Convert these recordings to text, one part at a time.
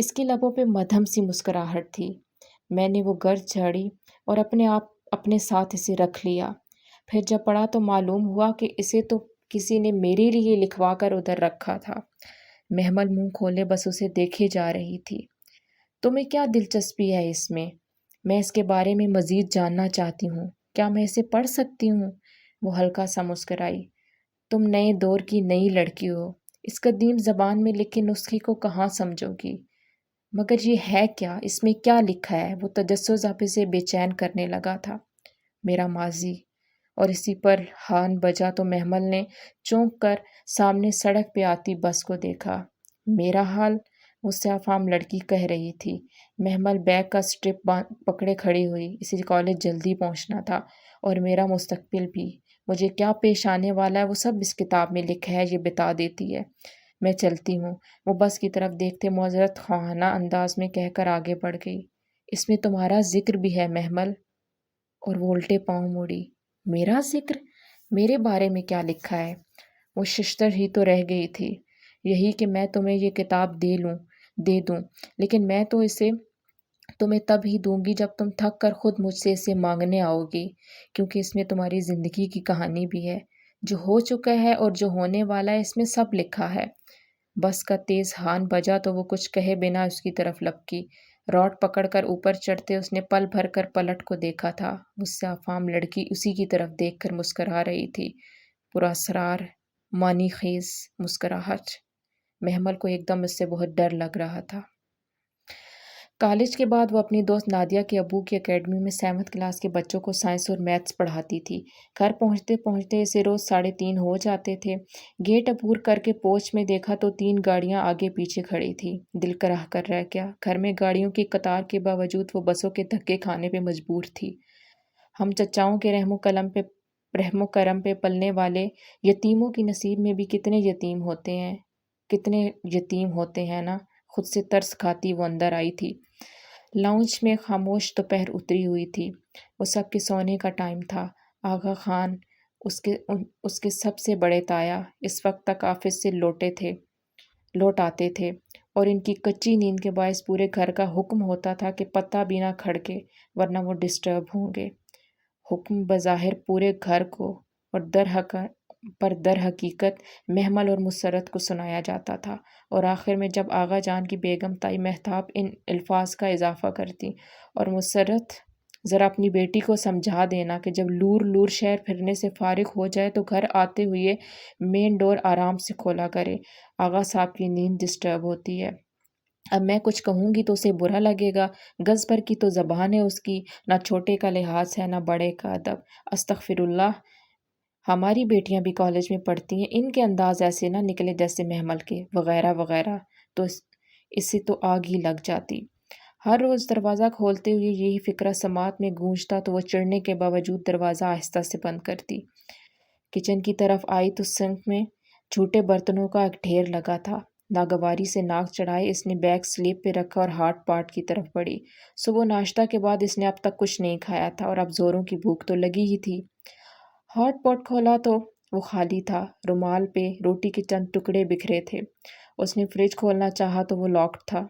اس کے لبوں پہ مدھم سی مسکراہٹ تھی۔ میں نے وہ گرد جھاڑی اور اپنے ساتھ اسے رکھ لیا۔ پھر جب پڑھا تو معلوم ہوا کہ اسے تو کسی نے میرے لیے لکھوا کر ادھر رکھا تھا۔ محمل منہ کھولے بس اسے دیکھے جا رہی تھی۔ تمہیں کیا دلچسپی ہے اس میں اس کے بارے میں مزید جاننا چاہتی ہوں۔ کیا میں اسے پڑھ سکتی ہوں؟ وہ ہلکا سا مسکرائی۔ تم نئے دور کی نئی لڑکی ہو، اس قدیم زبان میں لکھی نسخے کو کہاں سمجھو گی؟ مگر یہ ہے کیا؟ اس میں کیا لکھا ہے؟ وہ تجسس اب اسے بے چین کرنے لگا تھا۔ میرا ماضی۔ اور اسی پر ہارن بجا تو محمل نے چونک کر سامنے سڑک پہ آتی بس کو دیکھا۔ میرا حال؟ وہ سیاہ فام لڑکی کہہ رہی تھی۔ محمل بیگ کا سٹرپ پکڑے کھڑی ہوئی۔ اسے کالج جلدی پہنچنا تھا اور میرا مستقبل بھی۔ مجھے کیا پیش آنے والا ہے وہ سب اس کتاب میں لکھا ہے، یہ بتا دیتی ہے۔ میں چلتی ہوں، وہ بس کی طرف دیکھتے معذرت خواہانہ انداز میں کہہ کر آگے بڑھ گئی۔ اس میں تمہارا ذکر بھی ہے محمل۔ اور وہ الٹے پاؤں مڑی۔ میرا ذکر؟ میرے بارے میں کیا لکھا ہے؟ وہ ششتر ہی تو رہ گئی تھی۔ یہی کہ میں تمہیں یہ کتاب دے دوں، لیکن میں تو اسے تمہیں تب ہی دوں گی جب تم تھک کر خود مجھ سے اسے مانگنے آؤ گی، کیونکہ اس میں تمہاری زندگی کی کہانی بھی ہے، جو ہو چکا ہے اور جو ہونے والا ہے، اس میں سب لکھا ہے۔ بس کا تیز ہارن بجا تو وہ کچھ کہے بنا اس کی طرف لپکی۔ راڈ پکڑ کر اوپر چڑھتے اس نے پل بھر کر پلٹ کو دیکھا تھا۔ وہ سیاہ لڑکی اسی کی طرف دیکھ کر مسکرا رہی تھی، پراسرار معنی خیز مسکراہٹ۔ محمل کو ایک دم اس سے بہت ڈر لگ رہا تھا۔ کالج کے بعد وہ اپنی دوست نادیہ کے ابو کی اکیڈمی میں 7 کلاس کے بچوں کو سائنس اور میتھس پڑھاتی تھی۔ گھر پہنچتے پہنچتے اسے روز 3:30 ہو جاتے تھے۔ گیٹ عبور کر کے پوچھ میں دیکھا تو 3 گاڑیاں آگے پیچھے کھڑی تھی۔ دل کراہ کر رہ گیا۔ گھر میں گاڑیوں کی قطار کے باوجود وہ بسوں کے دھکے کھانے پہ مجبور تھی۔ ہم چچاؤں کے رحم و کرم پہ پلنے والے یتیموں کی نصیب میں بھی کتنے یتیم ہوتے ہیں نا۔ خود سے ترس کھاتی وہ اندر آئی تھی۔ لاؤنج میں خاموش دوپہر اتری ہوئی تھی۔ وہ سب کے سونے کا ٹائم تھا۔ آغا خان، اس کے سب سے بڑے تایا، اس وقت تک آفس سے لوٹ آتے تھے، اور ان کی کچی نیند کے باعث پورے گھر کا حکم ہوتا تھا کہ پتہ بھی نہ کھڑکے ورنہ وہ ڈسٹرب ہوں گے۔ حکم بظاہر پورے گھر کو اور در حقیقت محمل اور مسرت کو سنایا جاتا تھا، اور آخر میں جب آغا جان کی بیگم تائی مہتاب ان الفاظ کا اضافہ کرتی، اور مسرت ذرا اپنی بیٹی کو سمجھا دینا کہ جب لور شہر پھرنے سے فارغ ہو جائے تو گھر آتے ہوئے مین ڈور آرام سے کھولا کرے، آغا صاحب کی نیند ڈسٹرب ہوتی ہے۔ اب میں کچھ کہوں گی تو اسے برا لگے گا، گز بھر کی تو زبان ہے اس کی، نہ چھوٹے کا لحاظ ہے نہ بڑے کا ادب۔ استغفر اللہ، ہماری بیٹیاں بھی کالج میں پڑھتی ہیں، ان کے انداز ایسے نہ نکلے جیسے محمل کے، وغیرہ وغیرہ۔ تو اسے تو آگ ہی لگ جاتی۔ ہر روز دروازہ کھولتے ہوئے یہی فکرہ سماعت میں گونجتا تو وہ چڑھنے کے باوجود دروازہ آہستہ سے بند کرتی۔ کچن کی طرف آئی تو سنک میں جھوٹے برتنوں کا ایک ڈھیر لگا تھا۔ ناگواری سے ناک چڑھائے اس نے بیگ سلیپ پہ رکھا اور ہاٹ پاٹ کی طرف بڑھی۔ صبح ناشتہ کے بعد اس نے اب تک کچھ نہیں کھایا تھا اور اب زوروں کی بھوک تو لگی ہی تھی۔ ہاٹ پاٹ کھولا تو وہ خالی تھا، رومال پہ روٹی کے چند ٹکڑے بکھرے تھے۔ اس نے فریج کھولنا چاہا تو وہ لاکڈ تھا۔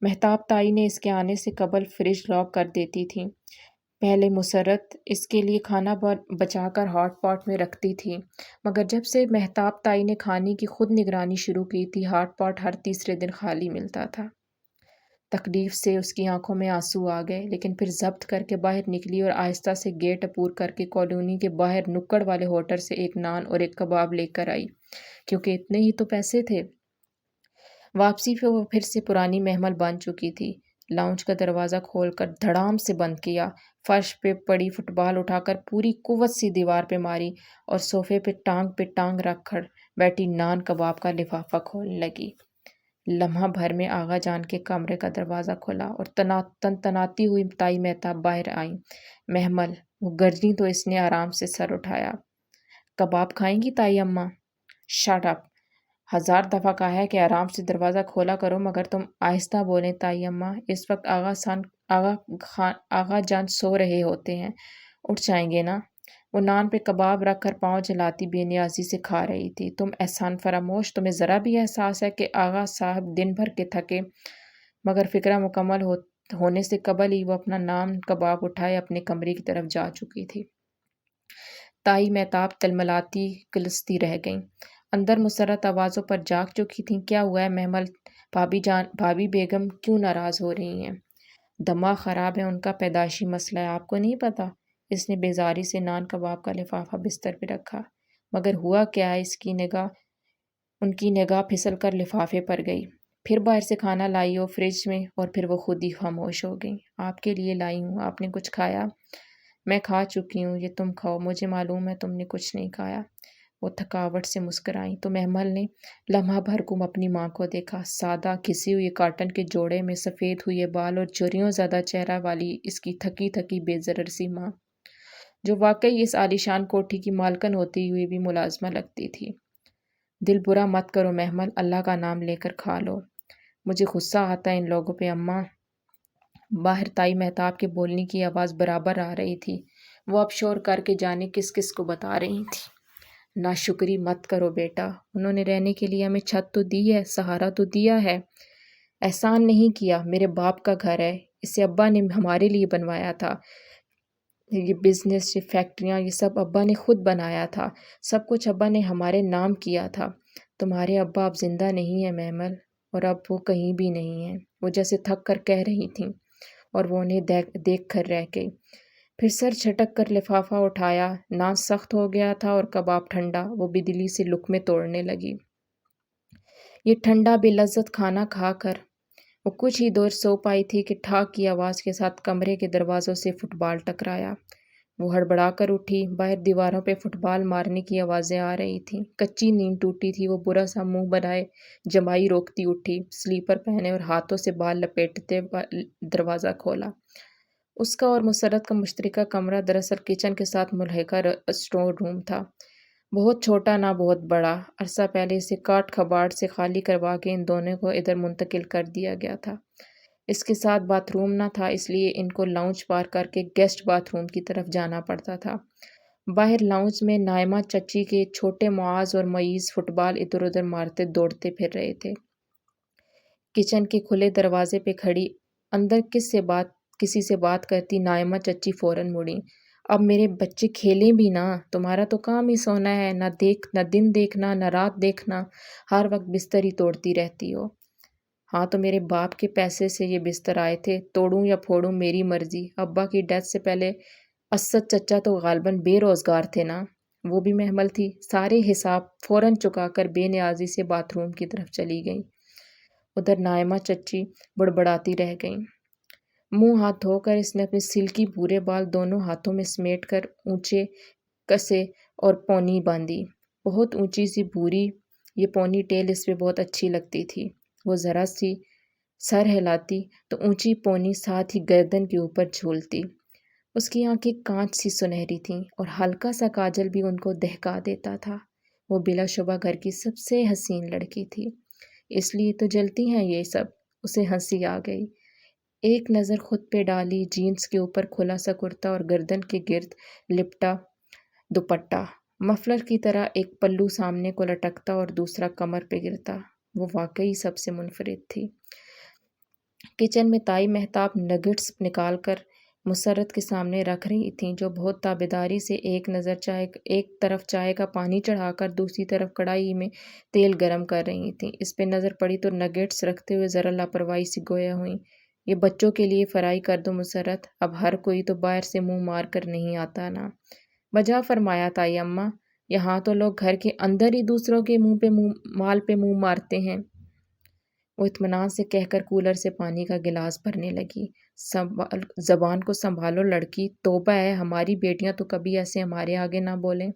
مہتاب تائی نے اس کے آنے سے قبل فریج لاک کر دیتی تھی۔ پہلے مسرت اس کے لیے کھانا بچا کر ہاٹ پاٹ میں رکھتی تھی، مگر جب سے مہتاب تائی نے کھانے کی خود نگرانی شروع کی تھی، ہاٹ پاٹ ہر تیسرے دن خالی ملتا تھا۔ تکلیف سے اس کی آنکھوں میں آنسو آ گئے، لیکن پھر ضبط کر کے باہر نکلی اور آہستہ سے گیٹ عبور کر کے کالونی کے باہر نکڑ والے ہوٹل سے ایک نان اور ایک کباب لے کر آئی، کیونکہ اتنے ہی تو پیسے تھے۔ واپسی پہ وہ پھر سے پرانی محمل بن چکی تھی۔ لاؤنج کا دروازہ کھول کر دھڑام سے بند کیا، فرش پہ پڑی فٹ بال اٹھا کر پوری قوت سے دیوار پہ ماری اور صوفے پہ ٹانگ رکھ کر بیٹھی نان کباب کا لفافہ کھولنے لگی۔ لمحہ بھر میں آغا جان کے کمرے کا دروازہ کھلا اور تناتی ہوئی تائی مہتاب باہر آئیں۔ محمل، وہ گرجی تو اس نے آرام سے سر اٹھایا۔ کباب کھائیں گی تائی اماں؟ Shut up! 1000 دفعہ کہا ہے کہ آرام سے دروازہ کھولا کرو، مگر تم آہستہ بولیں تائی اماں، اس وقت آغا جان سو رہے ہوتے ہیں، اٹھ جائیں گے نا؟ وہ نان پہ کباب رکھ کر پاؤں جلاتی بے نیازی سے کھا رہی تھی۔ تم احسان فراموش، تمہیں ذرا بھی احساس ہے کہ آغا صاحب دن بھر کے تھکے مگر فکرہ مکمل ہونے سے قبل ہی وہ اپنا نان کباب اٹھائے اپنے کمرے کی طرف جا چکی تھی۔ تائی مہتاب تلملاتی کلستی رہ گئیں۔ اندر مسرت آوازوں پر جاگ چکی تھیں۔ کیا ہوا ہے مہمل؟ بھابی بیگم کیوں ناراض ہو رہی ہیں؟ دماغ خراب ہے ان کا، پیدائشی مسئلہ ہے، آپ کو نہیں پتہ؟ اس نے بیزاری سے نان کباب کا لفافہ بستر پہ رکھا۔ مگر ہوا کیا ہے؟ ان کی نگاہ پھسل کر لفافے پر گئی۔ پھر باہر سے کھانا لائی ہو فریج میں، اور پھر وہ خود ہی خاموش ہو گئیں۔ آپ کے لیے لائی ہوں، آپ نے کچھ کھایا؟ میں کھا چکی ہوں، یہ تم کھاؤ، مجھے معلوم ہے تم نے کچھ نہیں کھایا۔ وہ تھکاوٹ سے مسکرائیں تو محمل نے لمحہ بھر کو اپنی ماں کو دیکھا۔ سادہ گھسی ہوئی کاٹن کے جوڑے میں سفید ہوئے بال اور جریوں زیادہ چہرہ والی اس کی تھکی تھکی بے ضرر سی ماں، جو واقعی اس عالیشان کوٹھی کی مالکن ہوتی ہوئی بھی ملازمہ لگتی تھی۔ دل برا مت کرو محمل، اللہ کا نام لے کر کھا لو۔ مجھے غصہ آتا ہے ان لوگوں پہ اماں۔ باہر تائی مہتاب کے بولنے کی آواز برابر آ رہی تھی۔ وہ اب شور کر کے جانے کس کس کو بتا رہی تھی۔ ناشکری مت کرو بیٹا، انہوں نے رہنے کے لیے ہمیں چھت تو دی ہے، سہارا تو دیا ہے، احسان نہیں کیا۔ میرے باپ کا گھر ہے، اسے ابا نے ہمارے لیے بنوایا تھا۔ یہ بزنس، یہ فیکٹریاں، یہ سب ابا نے خود بنایا تھا، سب کچھ ابا نے ہمارے نام کیا تھا۔ تمہارے ابا اب زندہ نہیں ہیں محمل، اور اب وہ کہیں بھی نہیں ہیں، وہ جیسے تھک کر کہہ رہی تھیں، اور وہ انہیں دیکھ کر رہ گئی۔ پھر سر جھٹک کر لفافہ اٹھایا۔ نان سخت ہو گیا تھا اور کباب ٹھنڈا۔ وہ بدلی سے لقمے توڑنے لگی۔ یہ ٹھنڈا بے لذت کھانا کھا کر وہ کچھ ہی دور سو پائی تھی کہ ٹھاک کی آواز کے ساتھ کمرے کے دروازوں سے فٹ بال ٹکرایا۔ وہ ہڑبڑا کر اٹھی۔ باہر دیواروں پہ فٹ بال مارنے کی آوازیں آ رہی تھیں۔ کچی نیند ٹوٹی تھی۔ وہ برا سا منہ بنائے جمائی روکتی اٹھی، سلیپر پہنے اور ہاتھوں سے بال لپیٹتے دروازہ کھولا۔ اس کا اور مسرت کا مشترکہ کمرہ دراصل کچن کے ساتھ ملحقہ اسٹور روم تھا۔ بہت چھوٹا نہ بہت بڑا۔ عرصہ پہلے اسے کاٹ کھباڑ سے خالی کروا کے ان دونوں کو ادھر منتقل کر دیا گیا تھا۔ اس کے ساتھ باتھ روم نہ تھا، اس لیے ان کو لاؤنج پار کر کے گیسٹ باتھ روم کی طرف جانا پڑتا تھا۔ باہر لاؤنج میں نائمہ چچی کے چھوٹے معاذ اور معیز فٹ بال ادھر ادھر مارتے دوڑتے پھر رہے تھے۔ کچن کے کھلے دروازے پہ کھڑی اندر کسی سے بات کرتی نائمہ چچی فوراً مڑیں۔ اب میرے بچے کھیلیں بھی نا، تمہارا تو کام ہی سونا ہے، نہ دن دیکھنا نہ رات دیکھنا، ہر وقت بستر ہی توڑتی رہتی ہو۔ ہاں تو میرے باپ کے پیسے سے یہ بستر آئے تھے، توڑوں یا پھوڑوں میری مرضی۔ ابا کی ڈیتھ سے پہلے اسد چچا تو غالباً بے روزگار تھے نا، وہ بھی محمل تھی۔ سارے حساب فوراً چکا کر بے نیازی سے باتھ روم کی طرف چلی گئیں۔ ادھر نائمہ چچی بڑبڑاتی رہ گئیں۔ منہ ہاتھ دھو کر اس نے اپنے سلکی بھورے بال دونوں ہاتھوں میں سمیٹ کر اونچے کسے اور پونی باندھی۔ بہت اونچی سی بھوری یہ پونی ٹیل اس پہ بہت اچھی لگتی تھی۔ وہ ذرا سی سر ہلاتی تو اونچی پونی ساتھ ہی گردن کے اوپر جھولتی۔ اس کی آنکھیں کانچ سی سنہری تھیں اور ہلکا سا کاجل بھی ان کو دہکا دیتا تھا۔ وہ بلا شبہ گھر کی سب سے حسین لڑکی تھی، اس لیے تو جلتی ہیں یہ سب۔ اسے ہنسی آ گئی۔ ایک نظر خود پہ ڈالی، جینس کے اوپر کھلا سا کرتا اور گردن کے گرد لپٹا دوپٹہ، مفلر کی طرح ایک پلو سامنے کو لٹکتا اور دوسرا کمر پہ گرتا۔ وہ واقعی سب سے منفرد تھی۔ کچن میں تائی مہتاب نگٹس نکال کر مسرت کے سامنے رکھ رہی تھیں، جو بہت تابیداری سے ایک طرف چائے کا پانی چڑھا کر دوسری طرف کڑھائی میں تیل گرم کر رہی تھیں۔ اس پہ نظر پڑی تو نگٹس رکھتے ہوئے ذرا لاپرواہی سے گویا ہوئیں۔ یہ بچوں کے لیے فرائی کر دو مسرت، اب ہر کوئی تو باہر سے منہ مار کر نہیں آتا نا۔ بجا فرمایا تائی اماں، یہاں تو لوگ گھر کے اندر ہی دوسروں کے مال پہ منہ مارتے ہیں۔ وہ اطمینان سے کہہ کر کولر سے پانی کا گلاس بھرنے لگی۔ زبان کو سنبھالو لڑکی، توبہ ہے، ہماری بیٹیاں تو کبھی ایسے ہمارے آگے نہ بولیں۔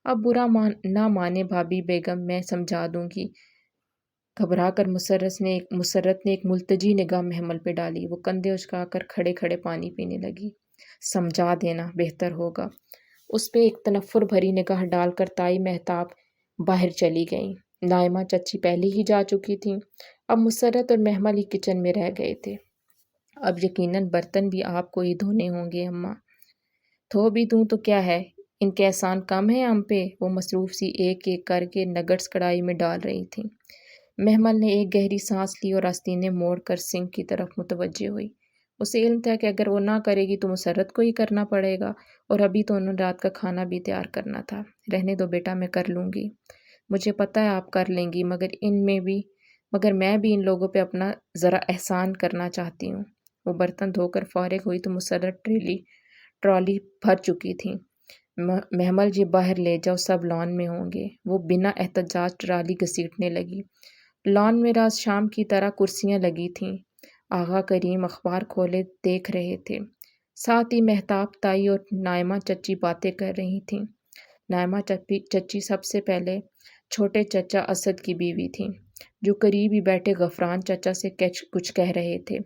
اب برا نہ مانے بھابی بیگم، میں سمجھا دوں گی۔ گھبرا کر مسرت نے ایک ملتجی نگاہ محمل پہ ڈالی۔ وہ کندھے اچکا کر کھڑے کھڑے پانی پینے لگی۔ سمجھا دینا بہتر ہوگا۔ اس پہ ایک تنفر بھری نگاہ ڈال کر تائی مہتاب باہر چلی گئیں۔ نائمہ چچی پہلے ہی جا چکی تھیں۔ اب مسرت اور محمل ہی کچن میں رہ گئے تھے۔ اب یقیناً برتن بھی آپ کو ہی دھونے ہوں گے اماں۔ دھو بھی دوں تو کیا ہے، ان کے احسان کم ہے ہم پہ۔ وہ مصروف سی ایک ایک کر کے نگٹس کڑھائی میں ڈال رہی تھیں۔ محمل نے ایک گہری سانس لی اور آستینیں موڑ کر سنک کی طرف متوجہ ہوئی۔ اسے علم تھا کہ اگر وہ نہ کرے گی تو مسرت کو ہی کرنا پڑے گا، اور ابھی تو انہوں رات کا کھانا بھی تیار کرنا تھا۔ رہنے دو بیٹا، میں کر لوں گی۔ مجھے پتہ ہے آپ کر لیں گی، مگر میں بھی ان لوگوں پہ اپنا ذرا احسان کرنا چاہتی ہوں۔ وہ برتن دھو کر فارغ ہوئی تو مسرت ٹرالی بھر چکی تھی۔ محمل جی باہر لے جاؤ، سب لان میں ہوں گے۔ وہ بنا احتجاج ٹرالی گھسیٹنے لگی۔ لان میں راز شام کی طرح کرسیاں لگی تھیں۔ آغا کریم اخبار کھولے دیکھ رہے تھے۔ ساتھ ہی مہتاب تائی اور نائمہ چچی باتیں کر رہی تھیں۔ نائمہ چچی سب سے پہلے چھوٹے چچا اسد کی بیوی تھیں، جو قریب ہی بیٹھے غفران چچا سے کچھ کہہ رہے تھے۔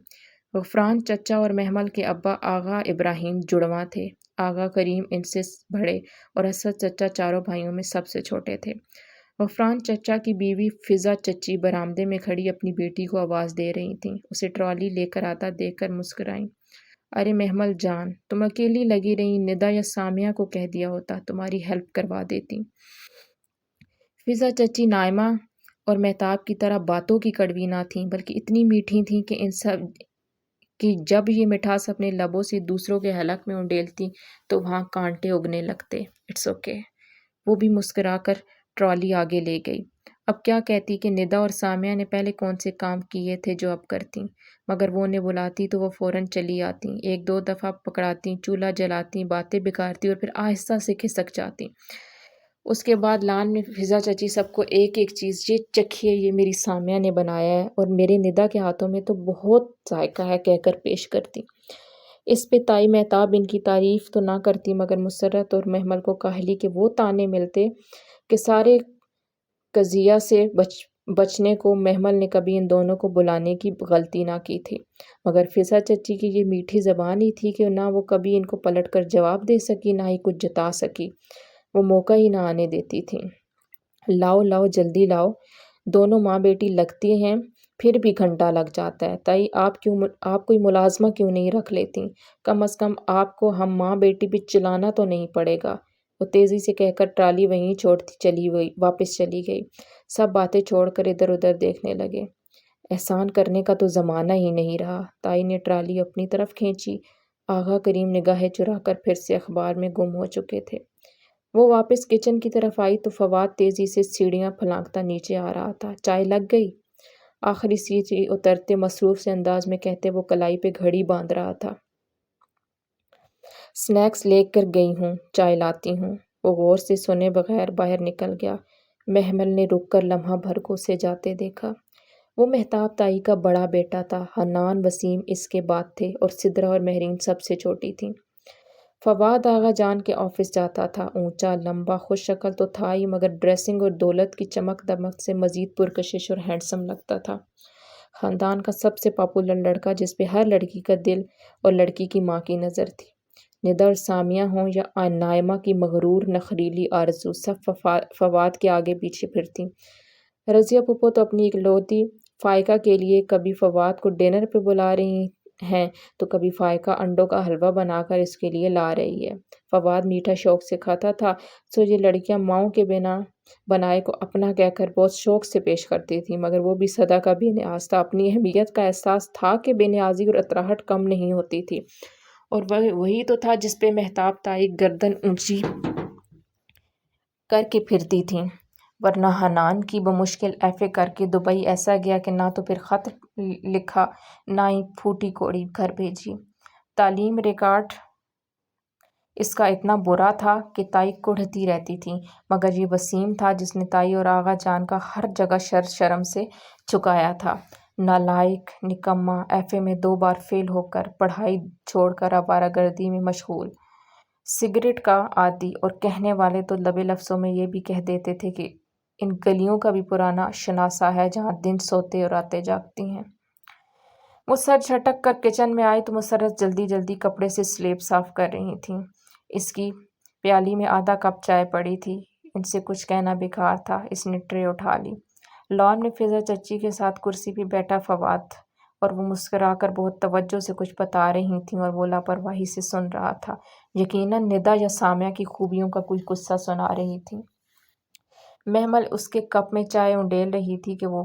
غفران چچا اور محمل کے ابا آغا ابراہیم جڑواں تھے۔ آغا کریم ان سے بڑے اور اسد چچا چاروں بھائیوں میں سب سے چھوٹے تھے۔ غفران چچا کی بیوی فضا چچی برآمدے میں کھڑی اپنی بیٹی کو آواز دے رہی تھیں۔ اسے ٹرالی لے کر آتا دیکھ کر مسکرائیں۔ ارے محمل جان، تم اکیلی لگی رہی، ندا یا سامیہ کو کہہ دیا ہوتا، تمہاری ہیلپ کروا دیتی۔ فضا چچی نائمہ اور مہتاب کی طرح باتوں کی کڑوی نہ تھیں، بلکہ اتنی میٹھی تھیں کہ جب یہ مٹھاس اپنے لبوں سے دوسروں کے حلق میں انڈیلتی تو وہاں کانٹے اگنے لگتے۔ It's okay. وہ بھی مسکرا کر ٹرالی آگے لے گئی۔ اب کیا کہتی کہ ندا اور سامیہ نے پہلے کون سے کام کیے تھے جو اب کرتیں، مگر وہ انہیں بلاتی تو وہ فوراً چلی آتیں، ایک دو دفعہ پکڑاتیں، چولہا جلاتیں، باتیں بگاڑتی اور پھر آہستہ سے کھسک جاتیں۔ اس کے بعد لان میں فضا چچی سب کو ایک ایک چیز، یہ چکھیے، یہ میری سامیہ نے بنایا ہے اور میرے ندا کے ہاتھوں میں تو بہت ذائقہ ہے کہہ کر پیش کرتی۔ اس پہ تائی مہتاب ان کی تعریف تو نہ کرتی، مگر مسرت اور محمل کو کاہلی کے وہ طعنے ملتے کہ سارے قضیہ سے بچنے کو محمل نے کبھی ان دونوں کو بلانے کی غلطی نہ کی تھی، مگر فضا چچی کی یہ میٹھی زبان ہی تھی کہ نہ وہ کبھی ان کو پلٹ کر جواب دے سکی، نہ ہی کچھ جتا سکی، وہ موقع ہی نہ آنے دیتی تھیں۔ لاؤ لاؤ جلدی لاؤ، دونوں ماں بیٹی لگتی ہیں پھر بھی گھنٹہ لگ جاتا ہے۔ تائی آپ کوئی ملازمہ کیوں نہیں رکھ لیتی؟ کم از کم آپ کو ہم ماں بیٹی پہ چلانا تو نہیں پڑے گا۔ وہ تیزی سے کہہ کر ٹرالی وہیں چھوڑتی واپس چلی گئی۔ سب باتیں چھوڑ کر ادھر ادھر دیکھنے لگے۔ احسان کرنے کا تو زمانہ ہی نہیں رہا۔ تائی نے ٹرالی اپنی طرف کھینچی۔ آغا کریم نگاہیں چرا کر پھر سے اخبار میں گم ہو چکے تھے۔ وہ واپس کچن کی طرف آئی تو فواد تیزی سے سیڑھیاں پھلانگتا نیچے آ رہا تھا۔ چائے لگ گئی؟ آخری سیڑھی اترتے مصروف سے انداز میں کہتے وہ کلائی پہ گھڑی باندھ رہا تھا۔ سنیکس لے کر گئی ہوں، چائے لاتی ہوں۔ وہ غور سے سنے بغیر باہر نکل گیا۔ محمل نے رک کر لمحہ بھر کو اسے جاتے دیکھا۔ وہ مہتاب تائی کا بڑا بیٹا تھا۔ حنان وسیم اس کے بعد تھے اور سدرا اور مہرین سب سے چھوٹی تھیں۔ فواد آغا جان کے آفس جاتا تھا۔ اونچا، لمبا، خوش شکل تو تھا ہی، مگر ڈریسنگ اور دولت کی چمک دمک سے مزید پرکشش اور ہینڈسم لگتا تھا۔ خاندان کا سب سے پاپولر لڑکا، جس پہ ہر لڑکی کا دل اور لڑکی کی ماں کی نظر تھی۔ ندا اور سامیہ ہوں یا نائمہ کی مغرور نخریلی آرزو، سب فواد کے آگے پیچھے پھرتیں۔ رضیہ پھپھو تو اپنی اکلوتی فائقہ کے لیے کبھی فواد کو ڈنر پہ بلا رہی ہیں تو کبھی فائقہ انڈوں کا حلوہ بنا کر اس کے لیے لا رہی ہے۔ فواد میٹھا شوق سے کھاتا تھا، سو یہ لڑکیاں ماؤں کے بنا بنائے کو اپنا کہہ کر بہت شوق سے پیش کرتی تھیں، مگر وہ بھی صدا کا بے نیاز تھا۔ اپنی اہمیت کا احساس تھا کہ بے نیازی اور اطراحٹ کم نہیں ہوتی تھی، اور وہی تو تھا جس پہ مہتاب تائی گردن اونچی کر کے پھرتی تھیں، ورنہ حنان کی بمشکل ایف اے کر کے دبئی ایسا گیا کہ نہ تو پھر خط لکھا، نہ ہی پھوٹی کوڑی گھر بھیجی۔ تعلیم ریکارڈ اس کا اتنا برا تھا کہ تائی کڑھتی رہتی تھی، مگر یہ وسیم تھا جس نے تائی اور آغا جان کا ہر جگہ شرم سے چکایا تھا۔ نالائق، نکما، ایف اے میں 2 بار فیل ہو کر، پڑھائی چھوڑ کر آوارہ گردی میں مشغول، سگریٹ کا عادی، اور کہنے والے تو لبے لفظوں میں یہ بھی کہہ دیتے تھے کہ ان گلیوں کا بھی پرانا شناسا ہے جہاں دن سوتے اور راتیں جاگتی ہیں۔ وہ سر جھٹک کر کچن میں آئی تو مسرت جلدی جلدی کپڑے سے سلیب صاف کر رہی تھیں۔ اس کی پیالی میں آدھا کپ چائے پڑی تھی۔ ان سے کچھ کہنا بیکار تھا، اس نے ٹرے اٹھا لی۔ لان میں فضا چچی کے ساتھ کرسی پہ بیٹھا فواد اور وہ مسکرا کر بہت توجہ سے کچھ بتا رہی تھیں اور وہ لاپرواہی سے سن رہا تھا، یقیناً ندا یا سامیہ کی خوبیوں کا کوئی قصہ سنا رہی تھیں۔ محمل اس کے کپ میں چائے انڈیل رہی تھی کہ وہ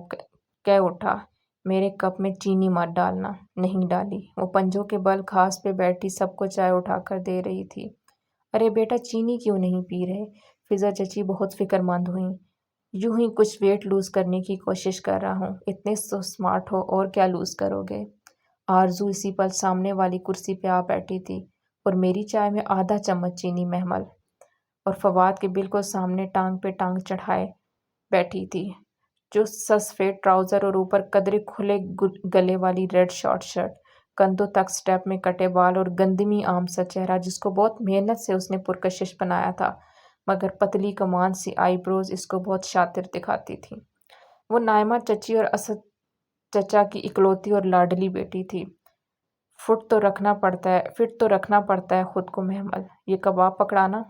کہہ اٹھا، میرے کپ میں چینی مت ڈالنا۔ نہیں ڈالی۔ وہ پنجوں کے بل گھاس پہ بیٹھی سب کو چائے اٹھا کر دے رہی تھی۔ ارے بیٹا چینی کیوں نہیں پی رہے؟ فضا چچی بہت فکر مند ہوئیں۔ یوں ہی کچھ ویٹ لوز کرنے کی کوشش کر رہا ہوں۔ اتنے تو سمارٹ ہو، اور کیا لوز کرو گے؟ آرزو اسی پل سامنے والی کرسی پہ آ بیٹھی تھی، اور میری چائے میں آدھا چمچ چینی محمل، اور فواد کے بالکل سامنے ٹانگ پہ ٹانگ چڑھائے بیٹھی تھی، جو سفید ٹراؤزر اور اوپر قدرے کھلے گلے والی ریڈ شارٹ شرٹ، کندھوں تک سٹیپ میں کٹے بال اور گندمی عام سا چہرہ جس کو بہت محنت سے اس نے پرکشش بنایا تھا، مگر پتلی کمان سی آئی بروز اس کو بہت شاطر دکھاتی تھی۔ وہ نائمہ چچی اور اسد چچا کی اکلوتی اور لاڈلی بیٹی تھی۔ فٹ تو رکھنا پڑتا ہے خود کو محمل، یہ کباب پکڑانا۔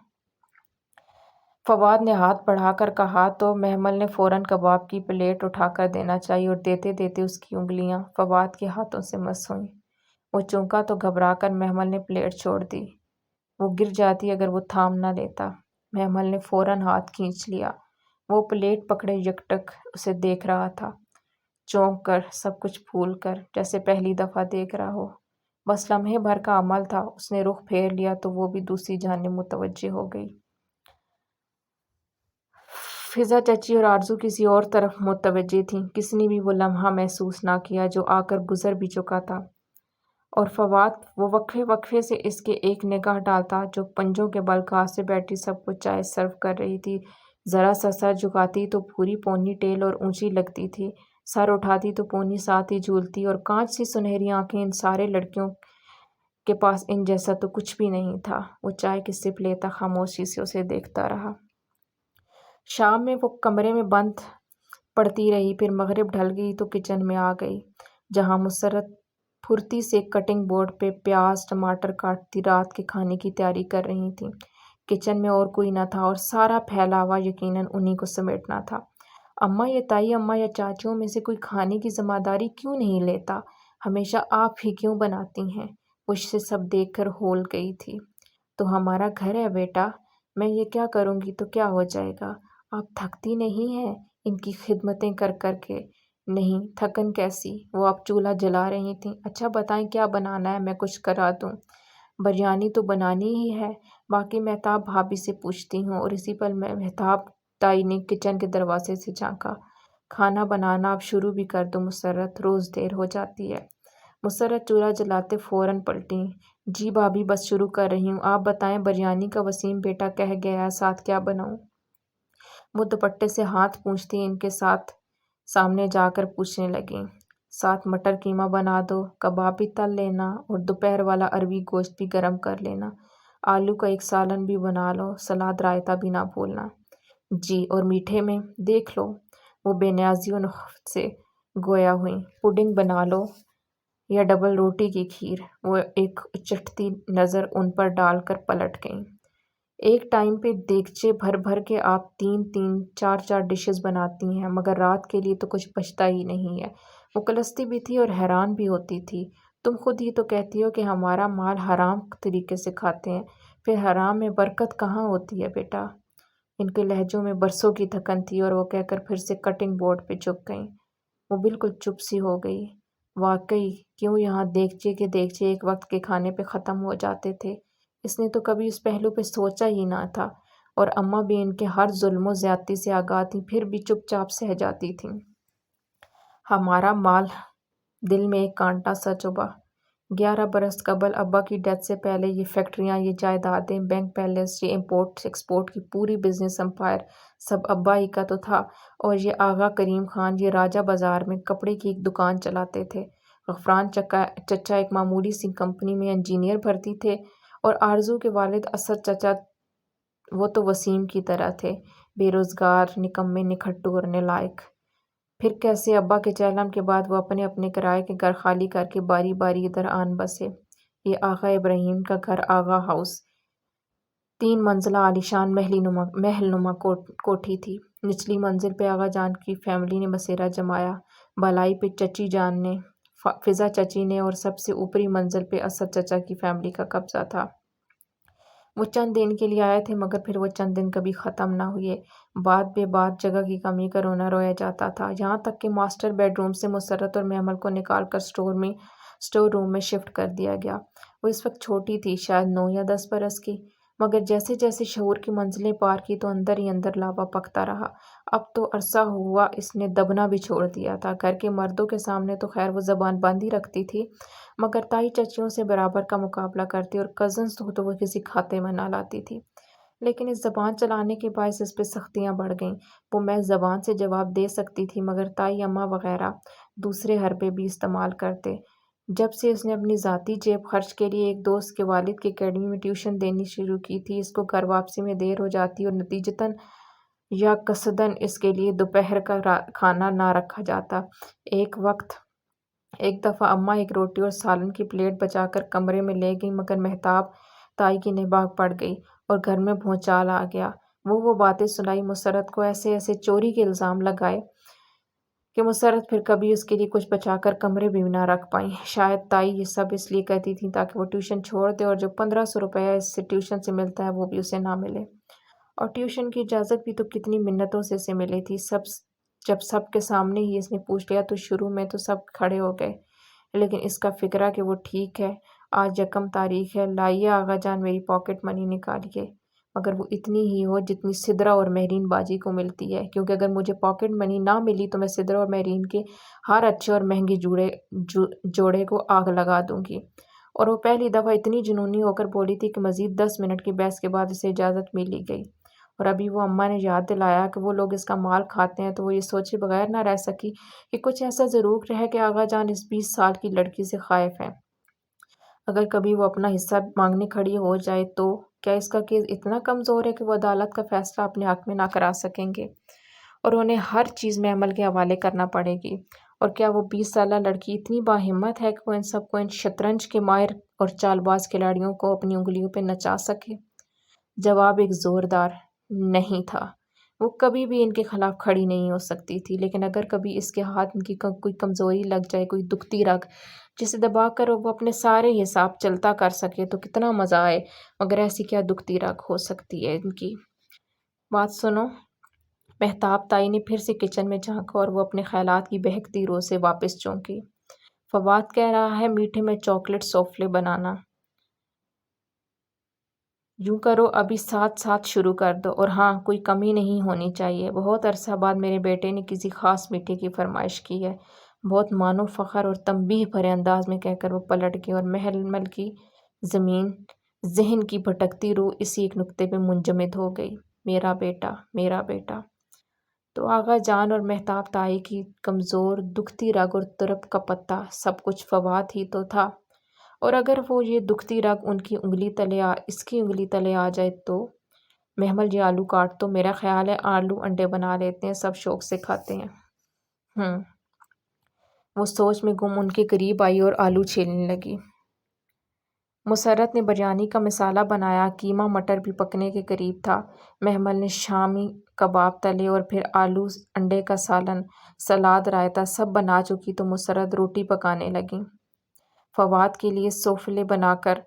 فواد نے ہاتھ بڑھا کر کہا تو محمل نے فوراً کباب کی پلیٹ اٹھا کر دینا چاہیے، اور دیتے دیتے اس کی انگلیاں فواد کے ہاتھوں سے مس ہوئیں۔ وہ چونکا تو گھبرا کر محمل نے پلیٹ چھوڑ دی۔ وہ گر جاتی اگر وہ تھام نہ لیتا۔ محمل نے فوراً ہاتھ کھینچ لیا۔ وہ پلیٹ پکڑے یکٹک اسے دیکھ رہا تھا، چونک کر، سب کچھ بھول کر، جیسے پہلی دفعہ دیکھ رہا ہو۔ بس لمحے بھر کا عمل تھا، اس نے رخ پھیر لیا تو وہ بھی دوسری جانب متوجہ ہو گئی۔ فضا چچی اور آرزو کسی اور طرف متوجہ تھیں۔ کسی نے بھی وہ لمحہ محسوس نہ کیا جو آ کر گزر بھی چکا تھا، اور فواد وہ وقفے وقفے سے اس کے ایک نگاہ ڈالتا جو پنجوں کے بل گھاس سے بیٹھی سب کو چائے سرو کر رہی تھی۔ ذرا سا سر جھکاتی تو پوری پونی ٹیل اور اونچی لگتی تھی، سر اٹھاتی تو پونی ساتھ ہی جھولتی، اور کانچ سی سنہری آنکھیں۔ ان سارے لڑکیوں کے پاس ان جیسا تو کچھ بھی نہیں تھا۔ وہ چائے کی سپ لیتا خاموشی سے اسے دیکھتا رہا۔ شام میں وہ کمرے میں بند پڑتی رہی، پھر مغرب ڈھل گئی تو کچن میں آ گئی، جہاں مسرت پھرتی سے کٹنگ بورڈ پہ پیاز ٹماٹر کاٹتی رات کے کھانے کی تیاری کر رہی تھیں۔ کچن میں اور کوئی نہ تھا، اور سارا پھیلاوا یقیناً انہی کو سمیٹنا تھا۔ اماں یا تائی اماں یا چاچیوں میں سے کوئی کھانے کی ذمہ داری کیوں نہیں لیتا؟ ہمیشہ آپ ہی کیوں بناتی ہیں؟ وہ اسے سب دیکھ کر ہول گئی تھی۔ تو ہمارا گھر ہے بیٹا، میں یہ کیا کروں گی تو کیا ہو جائے گا؟ آپ تھکتی نہیں ہیں ان کی خدمتیں کر کر کے؟ نہیں، تھکن کیسی؟ وہ اب چولہا جلا رہی تھیں۔ اچھا بتائیں کیا بنانا ہے، میں کچھ کرا دوں؟ بریانی تو بنانی ہی ہے، باقی مہتاب بھابھی سے پوچھتی ہوں۔ اور اسی پر مہتاب تائی نے کچن کے دروازے سے جھانکا۔ کھانا بنانا اب شروع بھی کر دو مسرت، روز دیر ہو جاتی ہے۔ مسرت چولہا جلاتے فوراً پلٹیں۔ جی بھابھی بس شروع کر رہی ہوں، آپ بتائیں بریانی کا وسیم بیٹا کہہ گیا ہے، ساتھ کیا بناؤں؟ وہ دوپٹے سے ہاتھ پونچھتی ان کے ساتھ سامنے جا کر پوچھنے لگیں، ساتھ مٹر قیمہ بنا دو، کباب بھی تل لینا، اور دوپہر والا عربی گوشت بھی گرم کر لینا، آلو کا ایک سالن بھی بنا لو، سلاد رائتا بھی نہ بھولنا۔ جی، اور میٹھے میں؟ دیکھ لو۔ وہ بے نیازی و نخوت سے گویا ہوئیں۔ پڈنگ بنا لو یا ڈبل روٹی کی کھیر؟ وہ ایک چٹتی نظر ان پر ڈال کر پلٹ گئیں۔ ایک ٹائم پہ دیگچے بھر بھر کے آپ 3 4 ڈشز بناتی ہیں، مگر رات کے لیے تو کچھ بچتا ہی نہیں ہے۔ وہ کلستی بھی تھی اور حیران بھی ہوتی تھی۔ تم خود ہی تو کہتی ہو کہ ہمارا مال حرام طریقے سے کھاتے ہیں، پھر حرام میں برکت کہاں ہوتی ہے بیٹا؟ ان کے لہجوں میں برسوں کی تھکن تھی، اور وہ کہہ کر پھر سے کٹنگ بورڈ پہ جھک گئیں۔ وہ بالکل چپ سی ہو گئی۔ واقعی کیوں یہاں دیگچے کے دیگچے ایک وقت کے کھانے پہ ختم ہو جاتے تھے؟ اس نے تو کبھی اس پہلو پہ سوچا ہی نہ تھا، اور اماں بھی ان کے ہر ظلم و زیادتی سے آگاہ تھیں، پھر بھی چپ چاپ سہ جاتی تھیں۔ ہمارا مال، دل میں ایک کانٹا سا چبھا۔ 11 برس قبل ابا کی ڈیتھ سے پہلے یہ فیکٹریاں، یہ جائیدادیں، بینک بیلنس، یہ امپورٹ ایکسپورٹ کی پوری بزنس امپائر سب ابا ہی کا تو تھا، اور یہ آغا کریم خان یہ راجہ بازار میں کپڑے کی ایک دکان چلاتے تھے۔ غفران چچا ایک معمولی سی کمپنی میں انجینئر بھرتی تھے، اور آرزو کے والد اسد چچا وہ تو وسیم کی طرح تھے، بے روزگار، نکمے، نکھٹو اور نالائق۔ پھر کیسے ابا کے چہلم کے بعد وہ اپنے اپنے کرائے کے گھر خالی کر کے باری باری ادھر آن بسے۔ یہ آغا ابراہیم کا گھر آغا ہاؤس 3 منزلہ عالیشان محل نما کوٹھی تھی۔ نچلی منزل پہ آغا جان کی فیملی نے بسیرا جمایا، بالائی پہ چچی جان نے، فضا چچی نے، اور سب سے اوپری منزل پہ اسد چچا کی فیملی کا قبضہ تھا۔ وہ چند دن کے لیے آئے تھے مگر پھر وہ چند دن کبھی ختم نہ ہوئے۔ بات بے بات جگہ کی کمی کا رونا رویا جاتا تھا، یہاں تک کہ ماسٹر بیڈ روم سے مسرت اور محمل کو نکال کر اسٹور روم میں شفٹ کر دیا گیا۔ وہ اس وقت چھوٹی تھی، شاید 9 یا 10 برس کی، مگر جیسے جیسے شعور کی منزلیں پار کی تو اندر ہی اندر لاوا پکتا رہا۔ اب تو عرصہ ہوا اس نے دبنا بھی چھوڑ دیا تھا۔ گھر کے مردوں کے سامنے تو خیر وہ زبان بند ہی رکھتی تھی، مگر تائی چچیوں سے برابر کا مقابلہ کرتی اور کزنز تو وہ کسی کھاتے میں نہ لاتی تھی۔ لیکن اس زبان چلانے کے باعث اس پہ سختیاں بڑھ گئیں۔ وہ محض زبان سے جواب دے سکتی تھی، مگر تائی، اماں وغیرہ دوسرے حربے بھی استعمال کرتے۔ جب سے اس نے اپنی ذاتی جیب خرچ کے لیے ایک دوست کے والد کی اکیڈمی میں ٹیوشن دینی شروع کی تھی، اس کو گھر واپسی میں دیر ہو جاتی اور نتیجتاً یا قصداً اس کے لیے دوپہر کا کھانا نہ رکھا جاتا۔ ایک دفعہ اماں ایک روٹی اور سالن کی پلیٹ بچا کر کمرے میں لے گئیں، مگر مہتاب تائی کی نگاہ پڑ گئی اور گھر میں بھونچال آ گیا۔ وہ باتیں سنائی، مسرت کو ایسے چوری کے الزام لگائے کہ مسرت پھر کبھی اس کے لیے کچھ بچا کر کمرے بھی نہ رکھ پائیں۔ شاید تائی یہ سب اس لیے کہتی تھیں تاکہ وہ ٹیوشن چھوڑ دے اور جو 1500 روپیہ اس سے ٹیوشن سے ملتا ہے وہ بھی اسے نہ ملے۔ اور ٹیوشن کی اجازت بھی تو کتنی منتوں سے اسے ملی تھی۔ جب سب کے سامنے ہی اس نے پوچھ لیا تو شروع میں تو سب کھڑے ہو گئے، لیکن اس کا فکرہ کہ وہ ٹھیک ہے، آج 1 تاریخ ہے، لائیے آغا جان میری پاکٹ منی نکالیے، مگر وہ اتنی ہی ہو جتنی سدرا اور مہرین باجی کو ملتی ہے، کیونکہ اگر مجھے پاکٹ منی نہ ملی تو میں سدرا اور مہرین کے ہر اچھے اور مہنگے جوڑے کو آگ لگا دوں گی۔ اور وہ پہلی دفعہ اتنی جنونی ہو کر بولی تھی کہ مزید 10 منٹ کی بحث کے بعد اسے اجازت مل ہی گئی۔ اور ابھی وہ اماں نے یاد دلایا کہ وہ لوگ اس کا مال کھاتے ہیں تو وہ یہ سوچے بغیر نہ رہ سکی کہ کچھ ایسا ضرور ہے کہ آغا جان اس 20 سال کی لڑکی سے خائف ہیں۔ اگر کبھی وہ اپنا حصہ مانگنے کھڑی ہو جائے تو کیا اس کا کیس اتنا کمزور ہے کہ وہ عدالت کا فیصلہ اپنے حق میں نہ کرا سکیں گے اور انہیں ہر چیز محمل کے حوالے کرنا پڑے گی؟ اور کیا وہ 20 سالہ لڑکی اتنی باہمت ہے کہ وہ ان شطرنج کے ماہر اور چال باز کھلاڑیوں کو اپنی انگلیوں پہ نچا سکے؟ جواب ایک زوردار نہیں تھا۔ وہ کبھی بھی ان کے خلاف کھڑی نہیں ہو سکتی تھی، لیکن اگر کبھی اس کے ہاتھ ان کی کوئی کمزوری لگ جائے، کوئی دکھتی رگ جسے دبا کر وہ اپنے سارے حساب چلتا کر سکے تو کتنا مزہ آئے، مگر ایسی کیا دکھتی رگ ہو سکتی ہے ان کی؟ بات سنو۔ مہتاب تائی نے پھر سے کچن میں جھانکا اور وہ اپنے خیالات کی بہکتی روح سے واپس چونکی۔ فواد کہہ رہا ہے میٹھے میں چاکلیٹ سوفلے بنانا۔ یوں کرو ابھی ساتھ شروع کر دو، اور ہاں کوئی کمی نہیں ہونی چاہیے۔ بہت عرصہ بعد میرے بیٹے نے کسی خاص میٹھے کی فرمائش کی ہے، بہت معنی فخر اور تنبیہ بھرے انداز میں کہہ کر وہ پلٹ گئی اور محمل کی ذہن کی بھٹکتی روح اسی ایک نکتے پہ منجمد ہو گئی، میرا بیٹا، میرا بیٹا۔ تو آغا جان اور مہتاب تائی کی کمزور دکھتی رگ اور ترپ کا پتہ سب کچھ فواد ہی تو تھا، اور اگر وہ یہ دکھتی رگ اس کی انگلی تلے آ جائے تو محمل جی آلو کاٹ تو میرا خیال ہے آلو انڈے بنا لیتے ہیں، سب شوق سے کھاتے ہیں۔ وہ سوچ میں گم ان کے قریب آئی اور آلو چھیلنے لگی۔ مسرت نے بریانی کا مسالہ بنایا، قیمہ مٹر بھی پکنے کے قریب تھا، محمل نے شامی کباب تلے اور پھر آلو انڈے کا سالن، سلاد، رائتا سب بنا چکی تو مسرت روٹی پکانے لگیں۔ فواد کے لیے سوفلے بنا کر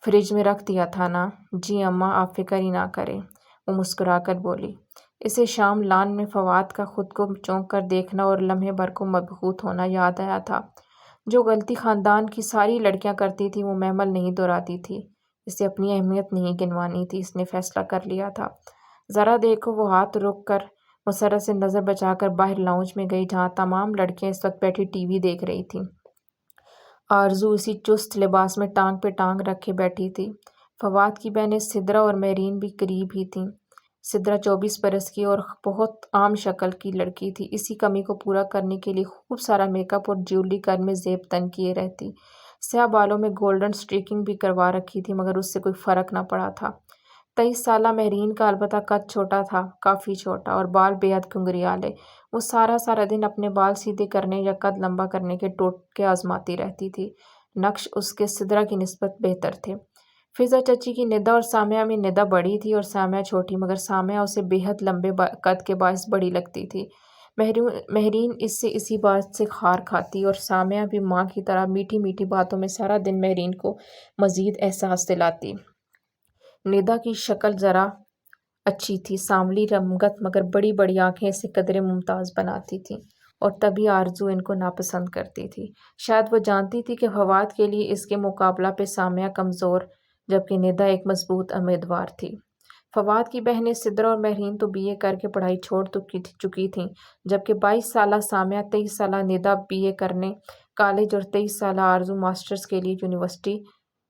فریج میں رکھ دیا تھا نا؟ جی اماں، آپ فکر ہی نہ کریں، وہ مسکرا کر بولی۔ اسے شام لان میں فواد کا خود کو چونک کر دیکھنا اور لمحے بھر کو مبہوت ہونا یاد آیا تھا۔ جو غلطی خاندان کی ساری لڑکیاں کرتی تھیں وہ محمل نہیں دہراتی تھی، اسے اپنی اہمیت نہیں گنوانی تھی، اس نے فیصلہ کر لیا تھا۔ ذرا دیکھو، وہ ہاتھ روک کر مسرت سے نظر بچا کر باہر لاؤنج میں گئی جہاں تمام لڑکیاں اس وقت بیٹھی ٹی وی دیکھ رہی تھیں۔ آرزو اسی چست لباس میں ٹانگ پہ ٹانگ رکھے بیٹھی تھی۔ فواد کی بہنیں سدرا اور مہرین بھی قریب ہی تھیں۔ سدرا 24 برس کی اور بہت عام شکل کی لڑکی تھی، اسی کمی کو پورا کرنے کے لیے خوب سارا میک اپ اور جیولری گھر میں زیب تن کیے رہتی، سیاہ بالوں میں گولڈن سٹریکنگ بھی کروا رکھی تھی، مگر اس سے کوئی فرق نہ پڑا تھا۔ 23 سالہ مہرین کا البتہ قد چھوٹا تھا، کافی چھوٹا، اور بال بے حد گھنگریالے۔ وہ سارا دن اپنے بال سیدھے کرنے یا قد لمبا کرنے کے ٹوٹکے آزماتی رہتی تھی۔ نقش اس کے سدرا کی نسبت بہتر تھے۔ فضا چچی کی ندا اور سامیہ میں ندا بڑی تھی اور سامیہ چھوٹی، مگر سامیہ اسے بے حد لمبے قد کے باعث بڑی لگتی تھی۔ مہرین اس سے اسی بات سے خار کھاتی اور سامیہ بھی ماں کی طرح میٹھی میٹھی باتوں میں سارا دن مہرین کو مزید احساس دلاتی۔ ندا کی شکل ذرا اچھی تھی، سانولی رنگت، مگر بڑی بڑی آنکھیں اسے قدرے ممتاز بناتی تھیں، اور تبھی آرزو ان کو ناپسند کرتی تھی۔ شاید وہ جانتی تھی کہ فواد کے لیے اس کے مقابلہ پہ سامیہ کمزور، جبکہ ندا ایک مضبوط امیدوار تھی۔ فواد کی بہنیں سدرا اور مہرین تو BA کر کے پڑھائی چھوڑ چکی تھیں، جبکہ 22 سالہ سامیہ، 23 سالہ ندا BA کرنے کالج اور 23 سالہ آرزو ماسٹرز کے لیے یونیورسٹی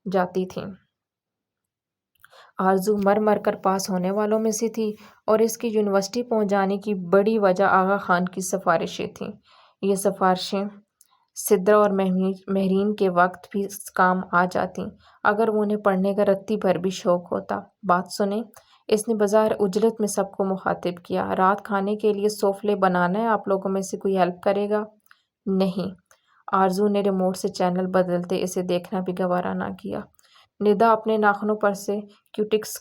جاتی تھیں۔ آرزو مر مر کر پاس ہونے والوں میں سے تھی، اور اس کی یونیورسٹی پہنچ جانے کی بڑی وجہ آغا خان کی سفارشیں تھیں۔ یہ سفارشیں سدرا اور مہرین کے وقت بھی کام آ جاتیں، اگر وہ انہیں پڑھنے کا رتی بھر بھی شوق ہوتا۔ بات سنیں، اس نے بظاہر اجلت میں سب کو مخاطب کیا، رات کھانے کے لیے سوفلے بنانا ہے، آپ لوگوں میں سے کوئی ہیلپ کرے گا؟ نہیں۔ آرزو نے ریموٹ سے چینل بدلتے اسے دیکھنا بھی گوارا نہ کیا۔ ندا اپنے ناخنوں پر سے کیوٹکس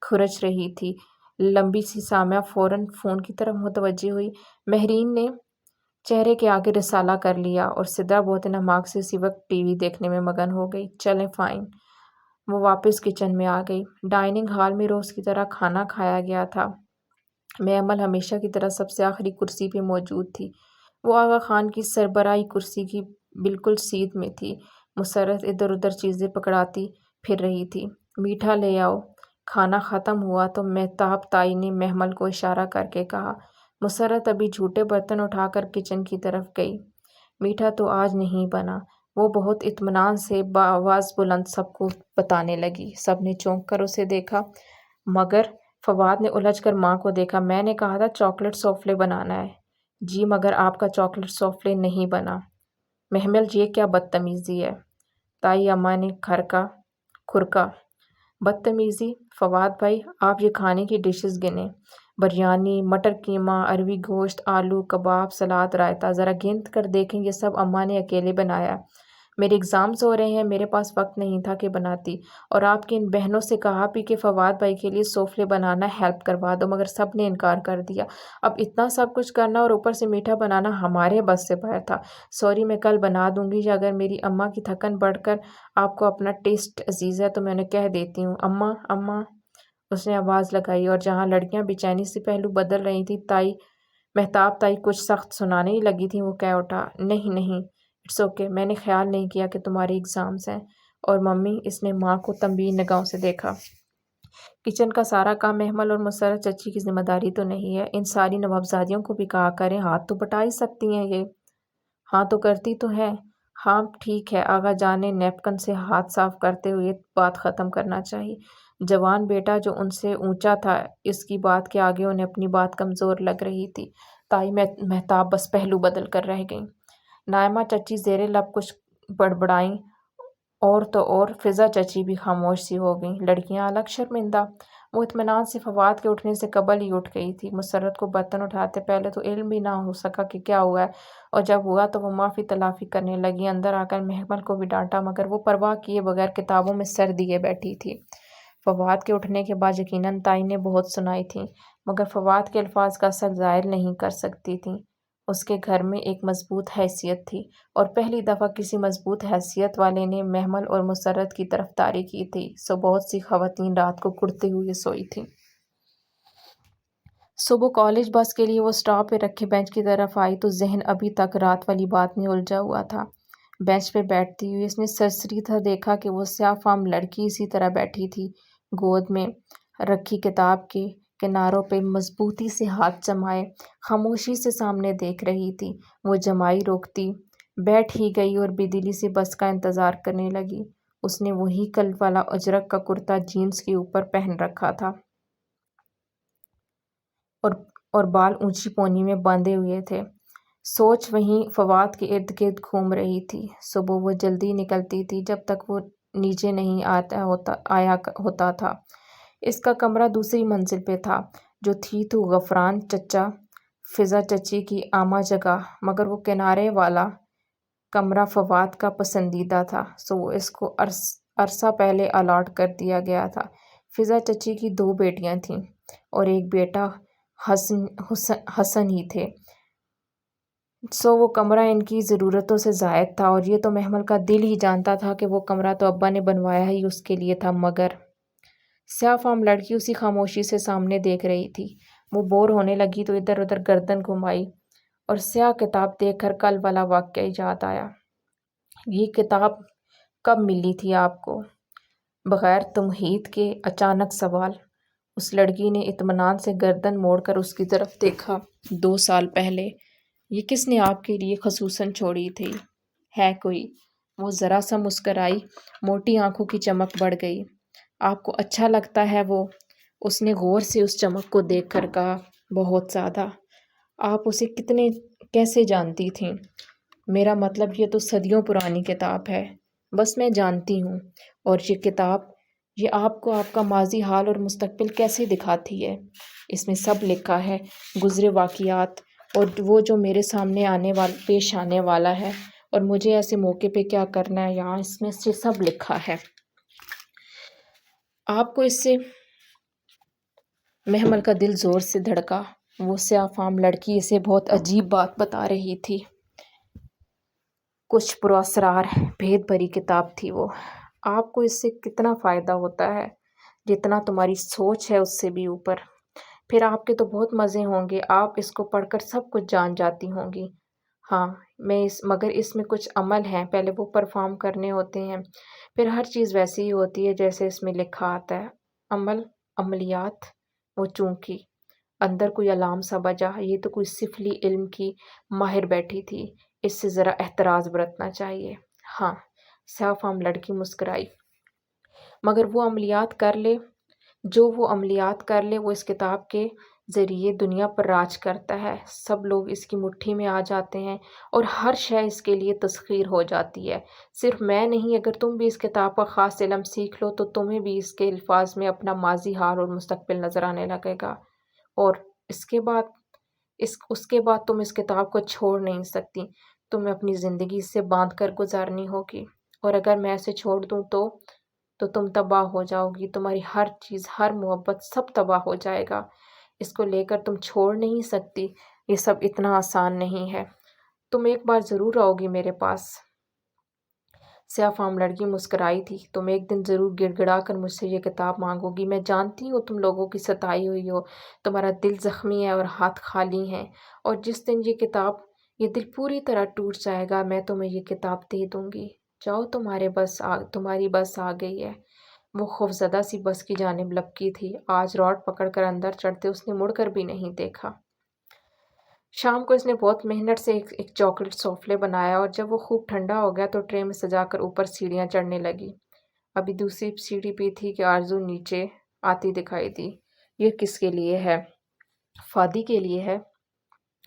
کھرچ رہی تھی، لمبی سی۔ سامیہ فوراً فون کی طرف متوجہ ہوئی۔ مہرین نے چہرے کے آگے رسالہ کر لیا، اور سدرا بہت نماک سے اسی وقت ٹی وی دیکھنے میں مگن ہو گئی۔ چلیں فائن۔ وہ واپس کچن میں آ گئی۔ ڈائننگ ہال میں روز کی طرح کھانا کھایا گیا تھا۔ محمل ہمیشہ کی طرح سب سے آخری کرسی پہ موجود تھی۔ وہ آغا خان کی سربراہی کرسی کی بالکل سیدھ میں تھی۔ مسرت ادھر ادھر چیزیں پکڑاتی پھر رہی تھی۔ میٹھا لے آؤ۔ کھانا ختم ہوا تو مہتاب تائی نے محمل کو اشارہ کر کے کہا۔ مسرت ابھی جھوٹے برتن اٹھا کر کچن کی طرف گئی۔ میٹھا تو آج نہیں بنا، وہ بہت اطمینان سے بآواز بلند سب کو بتانے لگی۔ سب نے چونک کر اسے دیکھا، مگر فواد نے الجھ کر ماں کو دیکھا۔ میں نے کہا تھا چاکلیٹ سوفلے بنانا ہے۔ جی مگر آپ کا چاکلیٹ سوفلے نہیں بنا۔ محمل یہ کیا بدتمیزی ہے؟ تائی اماں نے کھرکا۔ بدتمیزی؟ فواد بھائی، آپ یہ کھانے کی ڈشز گنیں۔ بریانی، مٹر قیمہ، عربی گوشت، آلو، کباب، سلاد، رائتہ، ذرا گنت کر دیکھیں، یہ سب اماں نے اکیلے بنایا ہے۔ میرے ایگزامز ہو رہے ہیں، میرے پاس وقت نہیں تھا کہ بناتی، اور آپ کی ان بہنوں سے کہا بھی کہ فواد بھائی کے لیے سوفلے بنانا ہیلپ کروا دو، مگر سب نے انکار کر دیا۔ اب اتنا سب کچھ کرنا اور اوپر سے میٹھا بنانا ہمارے بس سے باہر تھا۔ سوری، میں کل بنا دوں گی، یا اگر میری اماں کی تھکن بڑھ کر آپ کو اپنا ٹیسٹ عزیز ہے تو میں انہیں کہہ دیتی ہوں۔ اماں، اس نے آواز لگائی، اور جہاں لڑکیاں بے چینی سے پہلو بدل رہی تھیں، مہتاب تائی کچھ سخت سنانے ہی لگی تھیں، وہ کہہ اٹھا، نہیں، اٹس اوکے، میں نے خیال نہیں کیا کہ تمہارے ایگزامز ہیں۔ اور ممی، اس نے ماں کو تنبیہ نگاہوں سے دیکھا۔ کچن کا سارا کام محمل اور مسرت چچی کی ذمہ داری تو نہیں ہے؟ ان ساری نوابزادیوں کو بھی کہا کریں، ہاتھ تو بٹا ہی سکتی ہیں یہ۔ ہاں تو کرتی تو ہے۔ ہاں ٹھیک ہے۔ آغا جان نے نیپکن سے ہاتھ صاف کرتے ہوئے بات ختم کرنا چاہی۔ جوان بیٹا جو ان سے اونچا تھا، اس کی بات کے آگے انہیں اپنی بات کمزور لگ رہی تھی۔ تائی مہتاب بس پہلو بدل کر رہ گئیں۔ نائمہ چچی زیر لب کچھ بڑبڑائیں، اور تو اور فضا چچی بھی خاموش سی ہو گئیں۔ لڑکیاں الگ شرمندہ۔ وہ اطمینان سے فواد کے اٹھنے سے قبل ہی اٹھ گئی تھی۔ مسرت کو برتن اٹھاتے پہلے تو علم بھی نہ ہو سکا کہ کیا ہوا ہے، اور جب ہوا تو وہ معافی تلافی کرنے لگی۔ اندر آ کر محمل کو بھی ڈانٹا، مگر وہ پرواہ کیے بغیر کتابوں میں سر دیے بیٹھی تھی۔ فواد کے اٹھنے کے بعد یقیناً تائی نے بہت سنائی تھیں، مگر فواد کے الفاظ کا اثر ظاہر نہیں کر سکتی تھیں۔ اس کے گھر میں ایک مضبوط حیثیت تھی، اور پہلی دفعہ کسی مضبوط حیثیت والے نے محمل اور مسرت کی طرفداری کی تھی، سو بہت سی خواتین رات کو کڑتے ہوئے سوئی تھیں۔ صبح کالج بس کے لیے وہ اسٹاپ پہ رکھے بینچ کی طرف آئی تو ذہن ابھی تک رات والی بات میں الجھا ہوا تھا۔ بینچ پہ بیٹھتی ہوئی اس نے سرسری تھا دیکھا کہ وہ سیاہ فام لڑکی اسی طرح بیٹھی تھی، گود میں رکھی کتاب کے کناروں پہ مضبوطی سے ہاتھ جمائے، خاموشی سے سامنے دیکھ رہی تھی۔ وہ جمائی روکتی بیٹھ ہی گئی اور بے دلی سے بس کا انتظار کرنے لگی۔ اس نے وہی کل والا اجرک کا کرتا جینس کے اوپر پہن رکھا تھا، اور بال اونچی پونی میں باندھے ہوئے تھے۔ سوچ وہیں فواد کے ارد گرد گھوم رہی تھی۔ صبح وہ جلدی نکلتی تھی جب تک وہ نیچے نہیں آیا ہوتا تھا۔ اس کا کمرہ دوسری منزل پہ تھا، جو تھی تو غفران چچا فضا چچی کی عامہ جگہ، مگر وہ کنارے والا کمرہ فواد کا پسندیدہ تھا، سو وہ اس کو عرصہ پہلے الاٹ کر دیا گیا تھا۔ فضا چچی کی 2 بیٹیاں تھیں، اور ایک بیٹا حسن ہی تھے۔ سو وہ کمرہ ان کی ضرورتوں سے زائد تھا، اور یہ تو محمل کا دل ہی جانتا تھا کہ وہ کمرہ تو ابا نے بنوایا ہی اس کے لیے تھا، مگر سیاہ فام لڑکی اسی خاموشی سے سامنے دیکھ رہی تھی۔ وہ بور ہونے لگی تو ادھر ادھر گردن گھمائی اور سیاہ کتاب دیکھ کر کل والا واقعہ یاد آیا۔ یہ کتاب کب ملی تھی آپ کو؟ بغیر تمہید کے اچانک سوال۔ اس لڑکی نے اطمینان سے گردن موڑ کر اس کی طرف دیکھا۔ 2 سال پہلے۔ یہ کس نے آپ کے لیے خصوصاً چھوڑی تھی؟ ہے کوئی؟ وہ ذرا سا مسکرائی، موٹی آنکھوں کی چمک بڑھ گئی۔ آپ کو اچھا لگتا ہے وہ؟ اس نے غور سے اس چمک کو دیکھ کر کہا، بہت زیادہ۔ آپ اسے کیسے جانتی تھیں؟ میرا مطلب یہ تو صدیوں پرانی کتاب ہے۔ بس میں جانتی ہوں۔ اور یہ کتاب، یہ آپ کو آپ کا ماضی، حال اور مستقبل کیسے دکھاتی ہے؟ اس میں سب لکھا ہے، گزرے واقعات اور وہ جو میرے سامنے پیش آنے والا ہے، اور مجھے ایسے موقع پہ کیا کرنا ہے، یہاں اس میں سے سب لکھا ہے۔ آپ کو اس سے محمل کا دل زور سے دھڑکا۔ وہ سیاہ فام لڑکی اسے بہت عجیب بات بتا رہی تھی۔ کچھ پراسرار بھید بھری کتاب تھی وہ۔ آپ کو اس سے کتنا فائدہ ہوتا ہے؟ جتنا تمہاری سوچ ہے اس سے بھی اوپر۔ پھر آپ کے تو بہت مزے ہوں گے، آپ اس کو پڑھ کر سب کچھ جان جاتی ہوں گی۔ ہاں، مگر اس میں کچھ عمل ہیں، پہلے وہ پرفارم کرنے ہوتے ہیں، پھر ہر چیز ویسی ہی ہوتی ہے جیسے اس میں لکھا آتا ہے۔ عملیات؟ وہ چونکی اندر کوئی الارم سا بجا۔ یہ تو کوئی سفلی علم کی ماہر بیٹھی تھی، اس سے ذرا احتراز برتنا چاہیے۔ ہاں، سیاہ فام لڑکی مسکرائی۔ مگر وہ عملیات کر لے وہ اس کتاب کے ذریعے دنیا پر راج کرتا ہے۔ سب لوگ اس کی مٹھی میں آ جاتے ہیں اور ہر شے اس کے لیے تسخیر ہو جاتی ہے۔ صرف میں نہیں، اگر تم بھی اس کتاب کا خاص علم سیکھ لو تو تمہیں بھی اس کے الفاظ میں اپنا ماضی، حال اور مستقبل نظر آنے لگے گا، اور اس کے بعد تم اس کتاب کو چھوڑ نہیں سکتی۔ تمہیں اپنی زندگی سے باندھ کر گزارنی ہوگی، اور اگر میں اسے چھوڑ دوں تو تم تباہ ہو جاؤ گی، تمہاری ہر چیز، ہر محبت، سب تباہ ہو جائے گا۔ اس کو لے کر تم چھوڑ نہیں سکتی، یہ سب اتنا آسان نہیں ہے۔ تم ایک بار ضرور آؤ گی میرے پاس۔ سیاہ فام لڑکی مسکرائی تھی۔ تم ایک دن ضرور گڑ گڑا کر مجھ سے یہ کتاب مانگو گی۔ میں جانتی ہوں تم لوگوں کی ستائی ہوئی ہو، تمہارا دل زخمی ہے اور ہاتھ خالی ہیں، اور جس دن یہ دل پوری طرح ٹوٹ جائے گا، میں تمہیں یہ کتاب دے دوں گی۔ جاؤ، تمہاری بس آ گئی ہے۔ وہ خوفزدہ سی بس کی جانب لپکی تھی۔ آج راڈ پکڑ کر اندر چڑھتے اس نے مڑ کر بھی نہیں دیکھا۔ شام کو اس نے بہت محنت سے ایک چاکلیٹ سوفلے بنایا، اور جب وہ خوب ٹھنڈا ہو گیا تو ٹرے میں سجا کر اوپر سیڑھیاں چڑھنے لگی۔ ابھی دوسری سیڑھی پہ تھی کہ آرزو نیچے آتی دکھائی دی۔ یہ کس کے لیے ہے؟ فادی کے لیے ہے؟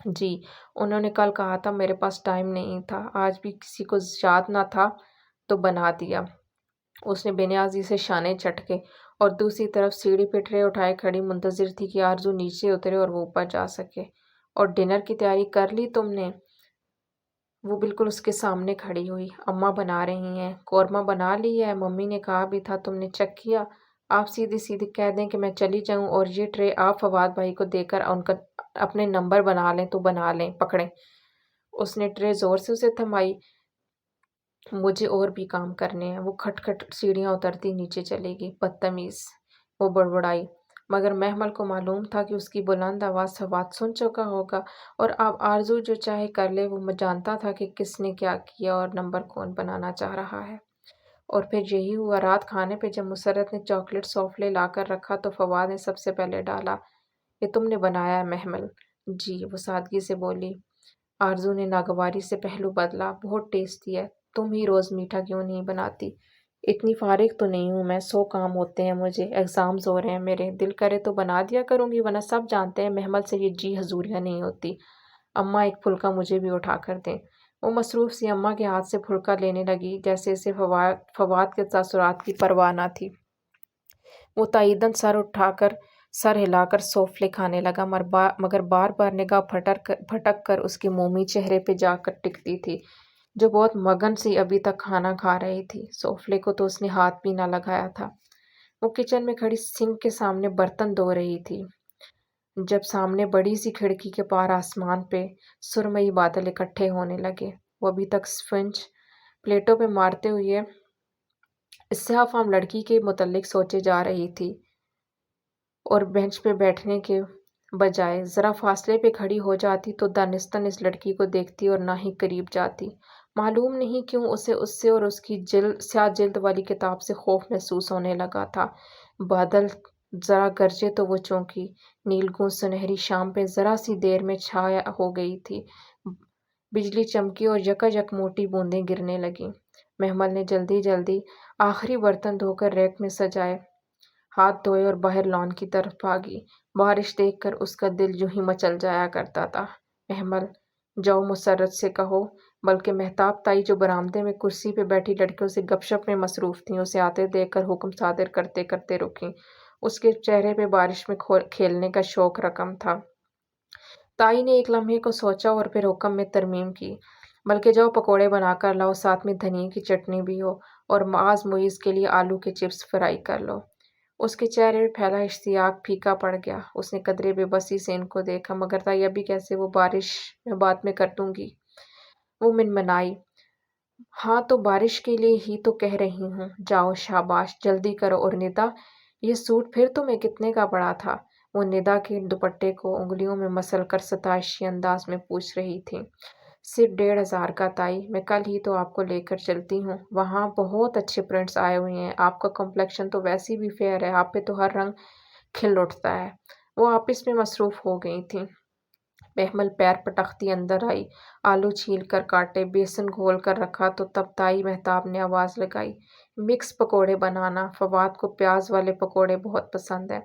جی، انہوں نے کل کہا تھا، میرے پاس ٹائم نہیں تھا، آج بھی کسی کو یاد نہ تھا تو بنا دیا۔ اس نے بے نیازی سے شانے چٹکے اور دوسری طرف سیڑھی پہ ٹرے اٹھائے کھڑی منتظر تھی کہ آرزو نیچے اترے اور وہ اوپر جا سکے۔ اور ڈنر کی تیاری کر لی تم نے؟ وہ بالکل اس کے سامنے کھڑی ہوئی۔ اماں بنا رہی ہیں۔ قورمہ بنا لی ہے؟ ممی نے کہا بھی تھا، تم نے چیک کیا؟ آپ سیدھی کہہ دیں کہ میں چلی جاؤں، اور یہ ٹرے آپ فواد بھائی کو دے کر ان کا اپنے نمبر بنا لیں تو بنا لیں، پکڑیں۔ اس نے ٹرے زور سے اسے تھمائی۔ مجھے اور بھی کام کرنے ہیں۔ وہ کھٹ کھٹ سیڑھیاں اترتی نیچے چلے گی۔ بدتمیز، وہ بڑبڑائی، مگر محمل کو معلوم تھا کہ اس کی بلند آواز فواد سن چکا ہوگا، اور اب آرزو جو چاہے کر لے۔ وہ جانتا تھا کہ کس نے کیا کیا اور نمبر کون بنانا چاہ رہا ہے۔ اور پھر یہی ہوا۔ رات کھانے پہ جب مسرت نے چاکلیٹ سوفلے لا کر رکھا تو فواد نے سب سے پہلے ڈالا۔ یہ تم نے بنایا ہے محمل؟ جی، وہ سادگی سے بولی۔ آرزو نے ناگواری سے پہلو بدلا۔ بہت ٹیسٹی ہے۔ تم ہی روز میٹھا کیوں نہیں بناتی؟ اتنی فارغ تو نہیں ہوں میں، 100 کام ہوتے ہیں مجھے، ایگزامز ہو رہے ہیں میرے، دل کرے تو بنا دیا کروں گی، ورنہ سب جانتے ہیں محمل سے یہ جی حضوریاں نہیں ہوتی۔ اماں ایک پھلکا مجھے بھی اٹھا کر دیں۔ وہ مصروف سی اماں کے ہاتھ سے پھلکا لینے لگی جیسے اسے فواد کے تاثرات کی پرواہ نہ تھی۔ وہ تائیداً سر ہلا کر سوفلے کھانے لگا، مگر بار بار نگاہ پھٹک کر اس کے مومی چہرے پہ جا کر ٹکتی تھی، جو بہت مگن سی ابھی تک کھانا کھا رہی تھی۔ سوفلے کو تو اس نے ہاتھ بھی نہ لگایا تھا۔ وہ کچن میں کھڑی سنک کے سامنے برتن دھو رہی تھی۔ جب سامنے بڑی سی کھڑکی کے پار آسمان پہ سرمئی بادل اکٹھے ہونے لگے۔ وہ ابھی تک سفنج پلیٹوں پہ مارتے ہوئے اسحاق فام لڑکی کے متعلق سوچے جا رہی تھی اور بینچ پہ بیٹھنے کے بجائے ذرا فاصلے پہ کھڑی ہو جاتی تو دانستہ اس لڑکی کو دیکھتی اور نہ ہی قریب جاتی۔ معلوم نہیں کیوں اسے اس سے اور اس کی سیاہ جلد والی کتاب سے خوف محسوس ہونے لگا تھا۔ بادل ذرا گرجے تو وہ چونکی نیل گونج سنہری شام پہ ذرا سی دیر میں چھایا ہو گئی تھی۔ بجلی چمکی اور یکایک موٹی بوندیں گرنے لگیں۔ محمل نے جلدی جلدی آخری برتن دھو کر ریک میں سجائے، ہاتھ دھوئے اور باہر لان کی طرف بھاگی۔ بارش دیکھ کر اس کا دل یوں ہی مچل جایا کرتا تھا۔ محمل جاؤ مسرت سے کہو، بلکہ مہتاب تائی جو برآمدے میں کرسی پہ بیٹھی لڑکیوں سے گپ شپ میں مصروف تھیں، اسے آتے دیکھ کر حکم صادر کرتے کرتے رکیں۔ اس کے چہرے پہ بارش میں کھیلنے کا شوق رقم تھا۔ تائی نے ایک لمحے کو سوچا اور پھر حکم میں ترمیم کی، بلکہ جاؤ پکوڑے بنا کر لاؤ، ساتھ میں دھنیے کی چٹنی بھی ہو، اور معاذ معیز کے لیے آلو کے چپس فرائی کر لو۔ اس کے چہرے پہ پھیلا اشتیاق پھیکا پڑ گیا۔ اس نے قدرے بے بسی سے ان کو دیکھا، مگر تائی ابھی کیسے، وہ بارش میں بعد میں کر دوں گی۔ وہ منمنائی، ہاں تو بارش کے لیے ہی تو کہہ رہی ہوں، جاؤ شاباش جلدی کرو۔ اور ندا، یہ سوٹ پھر تمہیں کتنے کا پڑا تھا؟ وہ ندا کے دوپٹے کو انگلیوں میں مسل کر ستائشی انداز میں پوچھ رہی تھی۔ صرف 1500 کا تائی، میں کل ہی تو آپ کو لے کر چلتی ہوں، وہاں بہت اچھے پرنٹس آئے ہوئے ہیں، آپ کا کمپلیکشن تو ویسے بھی فیئر ہے، آپ پہ تو ہر رنگ کھل اٹھتا ہے۔ وہ آپس میں مصروف ہو گئی تھیں۔ محمل پیر پٹکتی اندر آئی، آلو چھیل کر کاٹے، بیسن گھول کر رکھا تو تب تائی مہتاب نے آواز لگائی، مکس پکوڑے بنانا، فواد کو پیاز والے پکوڑے بہت پسند ہیں۔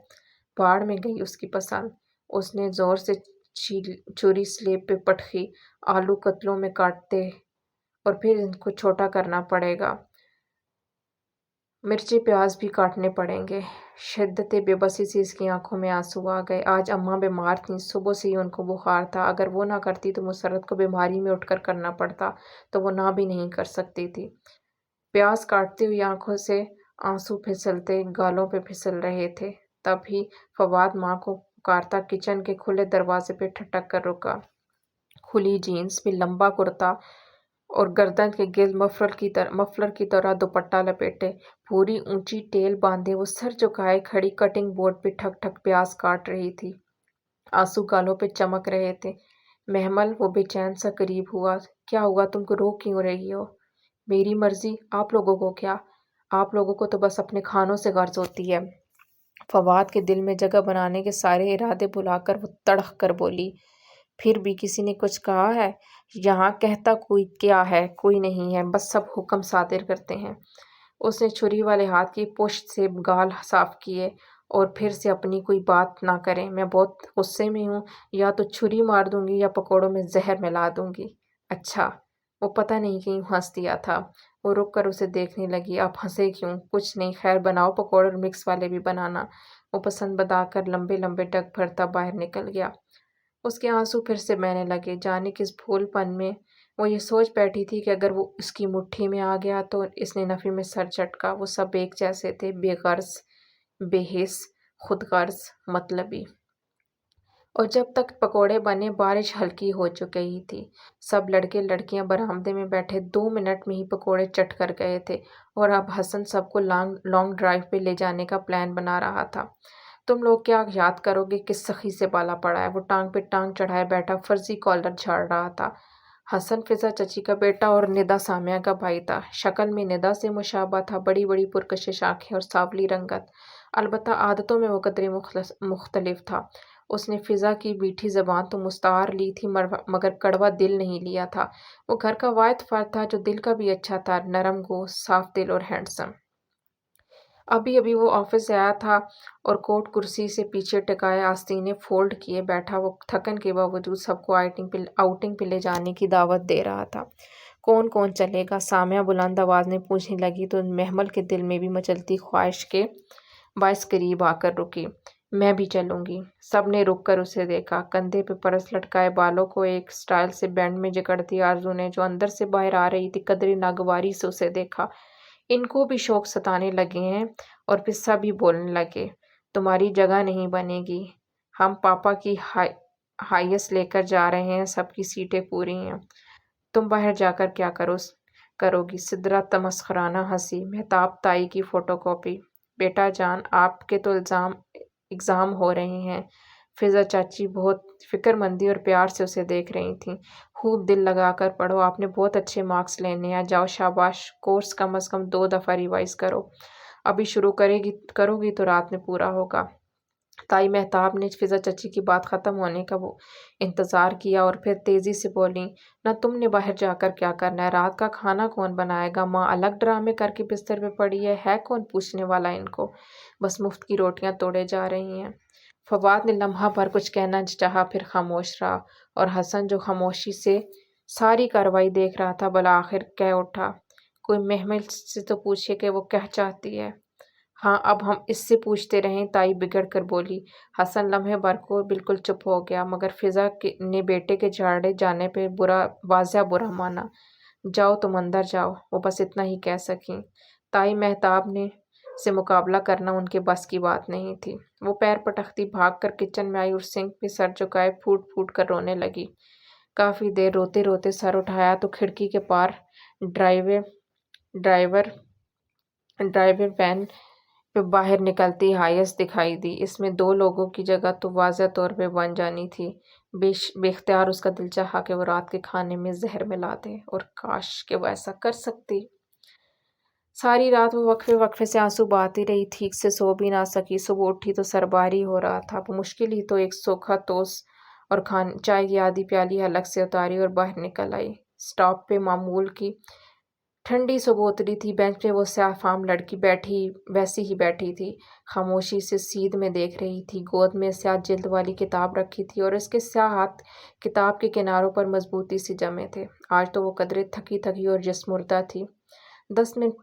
باڑ میں گئی اس کی پسند۔ اس نے زور سے چھری سلیب پہ پٹکی، آلو قطلوں میں کاٹتے اور پھر ان کو چھوٹا کرنا پڑے گا، مرچیں پیاز بھی کاٹنے پڑیں گے۔ شدت بے بسی سے اس کی آنکھوں میں آنسو آ گئے۔ آج اماں بیمار تھیں، صبح سے ہی ان کو بخار تھا، اگر وہ نہ کرتی تو مسرت کو بیماری میں اٹھ کر کرنا پڑتا، تو وہ نہ بھی نہیں کر سکتی تھی۔ پیاز کاٹتی ہوئی آنکھوں سے آنسو پھسلتے گالوں پہ پھسل رہے تھے۔ تب ہی فواد ماں کو پکارتا کچن کے کھلے دروازے پہ ٹھٹک کر رکا۔ کھلی جینس میں لمبا کرتا اور گردن کے گرد مفلر کی طرح دوپٹہ لپیٹے، پوری اونچی ٹیل باندھے وہ سر جھکائے کھڑی کٹنگ بورڈ پہ ٹھک ٹھک پیاز کاٹ رہی تھی۔ آنسو گالوں پہ چمک رہے تھے۔ محمل، وہ بے چین سا قریب ہوا، کیا ہوا، تم کو رو کیوں رہی ہو؟ میری مرضی، آپ لوگوں کو کیا؟ آپ لوگوں کو تو بس اپنے کھانوں سے غرض ہوتی ہے۔ فواد کے دل میں جگہ بنانے کے سارے ارادے بھلا کر وہ تڑخ کر بولی، پھر بھی کسی نے کچھ کہا ہے؟ یہاں کہتا کوئی کیا ہے، کوئی نہیں ہے، بس سب حکم صادر کرتے ہیں۔ اس نے چھری والے ہاتھ کی پشت سے گال صاف کیے اور پھر سے اپنی کوئی بات نہ کریں، میں بہت غصے میں ہوں، یا تو چھری مار دوں گی یا پکوڑوں میں زہر ملا دوں گی۔ اچھا، وہ پتہ نہیں کیوں ہنس دیا تھا۔ وہ رک کر اسے دیکھنے لگی، آپ ہنسے کیوں؟ کچھ نہیں، خیر بناؤ پکوڑے اور مکس والے بھی بنانا۔ وہ پسند بتا کر لمبے لمبے ڈگ بھرتا باہر نکل گیا۔ اس کے آنسو پھر سے بہنے لگے، جانے کس بھول پن میں وہ یہ سوچ بیٹھی تھی کہ اگر وہ اس کی مٹھی میں آ گیا تو اس نے نفی میں سر جھٹکا۔ وہ سب ایک جیسے تھے، بے غرض، بے حس، خود غرض، مطلبی۔ اور جب تک پکوڑے بنے بارش ہلکی ہو چکی تھی۔ سب لڑکے لڑکیاں برآمدے میں بیٹھے 2 منٹ میں ہی پکوڑے چٹ کر گئے تھے اور اب حسن سب کو لانگ ڈرائیو پہ لے جانے کا پلان بنا رہا تھا۔ تم لوگ کیا یاد کرو گے کس سخی سے بالا پڑا ہے؟ وہ ٹانگ پہ ٹانگ چڑھائے بیٹھا فرضی کالر جھاڑ رہا تھا۔ حسن فضا چچی کا بیٹا اور ندا سامیہ کا بھائی تھا۔ شکل میں ندا سے مشابہ تھا، بڑی بڑی پرکشش آنکھیں اور سانولی رنگت، البتہ عادتوں میں وہ قدرے مختلف تھا۔ اس نے فضا کی میٹھی زبان تو مستعار لی تھی مگر کڑوا دل نہیں لیا تھا۔ وہ گھر کا واحد فرد تھا جو دل کا بھی اچھا تھا، نرم گو، صاف دل اور ہینڈسم۔ ابھی ابھی وہ آفس سے آیا تھا اور کوٹ کرسی سے پیچھے ٹکائے آستینے فولڈ کیے بیٹھا وہ تھکن کے باوجود سب کو آؤٹنگ پہ لے جانے کی دعوت دے رہا تھا۔ کون کون چلے گا؟ سامیہ بلند آواز میں پوچھنے لگی تو محمل کے دل میں بھی مچلتی خواہش کے باعث قریب آ کر رکی۔ میں بھی چلوں گی۔ سب نے رک کر اسے دیکھا۔ کندھے پہ پرس لٹکائے بالوں کو ایک سٹائل سے بینڈ میں جکڑتی آرزو نے، جو اندر سے باہر آ رہی تھی، قدرے ناگواری سے اسے دیکھا۔ ان کو بھی شوق ستانے لگے ہیں۔ اور پھر سب ہی بولنے لگے، تمہاری جگہ نہیں بنے گی۔ ہم پاپا کی ہائیس لے کر جا رہے ہیں، سب کی سیٹیں پوری ہیں۔ تم باہر جا کر کیا کرو گی؟ سدرا تمسخرانہ ہنسی۔ مہتاب تائی کی فوٹو کاپی۔ بیٹا جان، آپ کے تو ایگزام ہو رہے ہیں۔ فضا چاچی بہت فکر مندی اور پیار سے اسے دیکھ رہی تھیں۔ خوب دل لگا کر پڑھو، آپ نے بہت اچھے مارکس لینے ہیں، جاؤ شاباش، کورس کم از کم 2 دفعہ ریوائز کرو، ابھی شروع کرو گی تو رات میں پورا ہوگا۔ تائی مہتاب نے فضا چچی کی بات ختم ہونے کا وہ انتظار کیا اور پھر تیزی سے بولی، نہ تم نے باہر جا کر کیا کرنا ہے؟ رات کا کھانا کون بنائے گا؟ ماں الگ ڈرامے کر کے بستر پہ پڑی ہے کون پوچھنے والا ان کو؟ بس مفت کی روٹیاں توڑے جا رہی ہیں۔ فواد نے لمحہ بھر کچھ کہنا چاہا، پھر خاموش رہا، اور حسن جو خاموشی سے ساری کارروائی دیکھ رہا تھا بالآخر کہہ اٹھا، کوئی محمل سے تو پوچھے کہ وہ کیا چاہتی ہے۔ ہاں، اب ہم اس سے پوچھتے رہیں، تائی بگڑ کر بولی۔ حسن لمحے بھر کو بالکل چپ ہو گیا، مگر فضا نے بیٹے کے جھاڑے جانے پہ واضح برا مانا۔ جاؤ تم اندر جاؤ، وہ بس اتنا ہی کہہ سکیں۔ تائی مہتاب نے سے مقابلہ کرنا ان کے بس کی بات نہیں تھی۔ وہ پیر پٹکتی بھاگ کر کچن میں آئی اور سنک پہ سر جھکائے پھوٹ پھوٹ کر رونے لگی۔ کافی دیر روتے روتے سر اٹھایا تو کھڑکی کے پار ڈرائیور وین پہ باہر نکلتی ہائیس دکھائی دی۔ اس میں 2 لوگوں کی جگہ تو واضح طور پہ بن جانی تھی۔ بے اختیار اس کا دل چاہا کہ وہ رات کے کھانے میں زہر ملا دے، اور کاش کہ وہ ایسا کر سکتی۔ ساری رات وہ وقفے وقفے سے آنسو بہاتی رہی، ٹھیک سے سو بھی نہ سکی۔ صبح اٹھی تو سر بھاری ہو رہا تھا۔ بمشکل ہی تو ایک سوکھا ٹوسٹ اور چائے کی آدھی پیالی حلق سے اتاری اور باہر نکل آئی۔ اسٹاپ پہ معمول کی ٹھنڈی صبح اتری تھی۔ بینچ پہ وہ سیاہ فام لڑکی ویسی ہی بیٹھی تھی، خاموشی سے سیدھ میں دیکھ رہی تھی۔ گود میں سیاہ جلد والی کتاب رکھی تھی اور اس کے سیاہ ہاتھ کتاب کے کناروں پر مضبوطی سے جمے تھے۔ آج تو وہ قدرے تھکی اور جسم مردہ تھی۔ 10 منٹ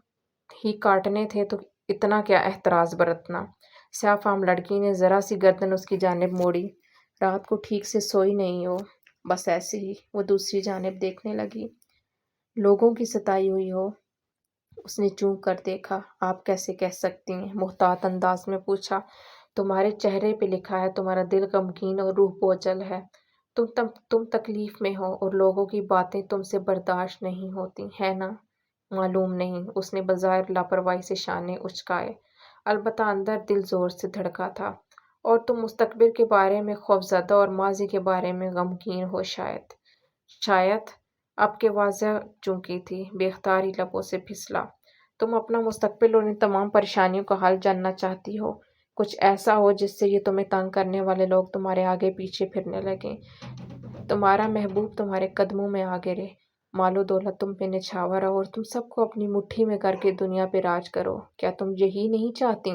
ہی کاٹنے تھے تو اتنا کیا احتراز برتنا؟ سیاہ فام لڑکی نے ذرا سی گردن اس کی جانب موڑی۔ رات کو ٹھیک سے سوئی نہیں ہو؟ بس ایسے ہی۔ وہ دوسری جانب دیکھنے لگی۔ لوگوں کی ستائی ہوئی ہو؟ اس نے چونک کر دیکھا۔ آپ کیسے کہہ سکتی ہیں؟ محتاط انداز میں پوچھا۔ تمہارے چہرے پہ لکھا ہے، تمہارا دل غمگین اور روح بوجھل ہے۔ تم تکلیف میں ہو اور لوگوں کی باتیں تم سے برداشت نہیں ہوتی، ہے نا؟ معلوم نہیں، اس نے بظاہر لاپرواہی سے شانے اچکائے۔ البتہ اندر دل زور سے دھڑکا تھا۔ اور تم مستقبل کے بارے میں خوفزدہ اور ماضی کے بارے میں غمگین ہو شاید۔ اب کے واضح چونکی تھی، بے اختیار ہی لبوں سے پھسلا۔ تم اپنا مستقبل اور ان تمام پریشانیوں کا حل جاننا چاہتی ہو؟ کچھ ایسا ہو جس سے یہ تمہیں تنگ کرنے والے لوگ تمہارے آگے پیچھے پھرنے لگیں، تمہارا محبوب تمہارے قدموں میں آ گرے، مال و دولت تم پہ نچھاور ہو اور تم سب کو اپنی مٹھی میں کر کے دنیا پہ راج کرو۔ کیا تم یہی نہیں چاہتی؟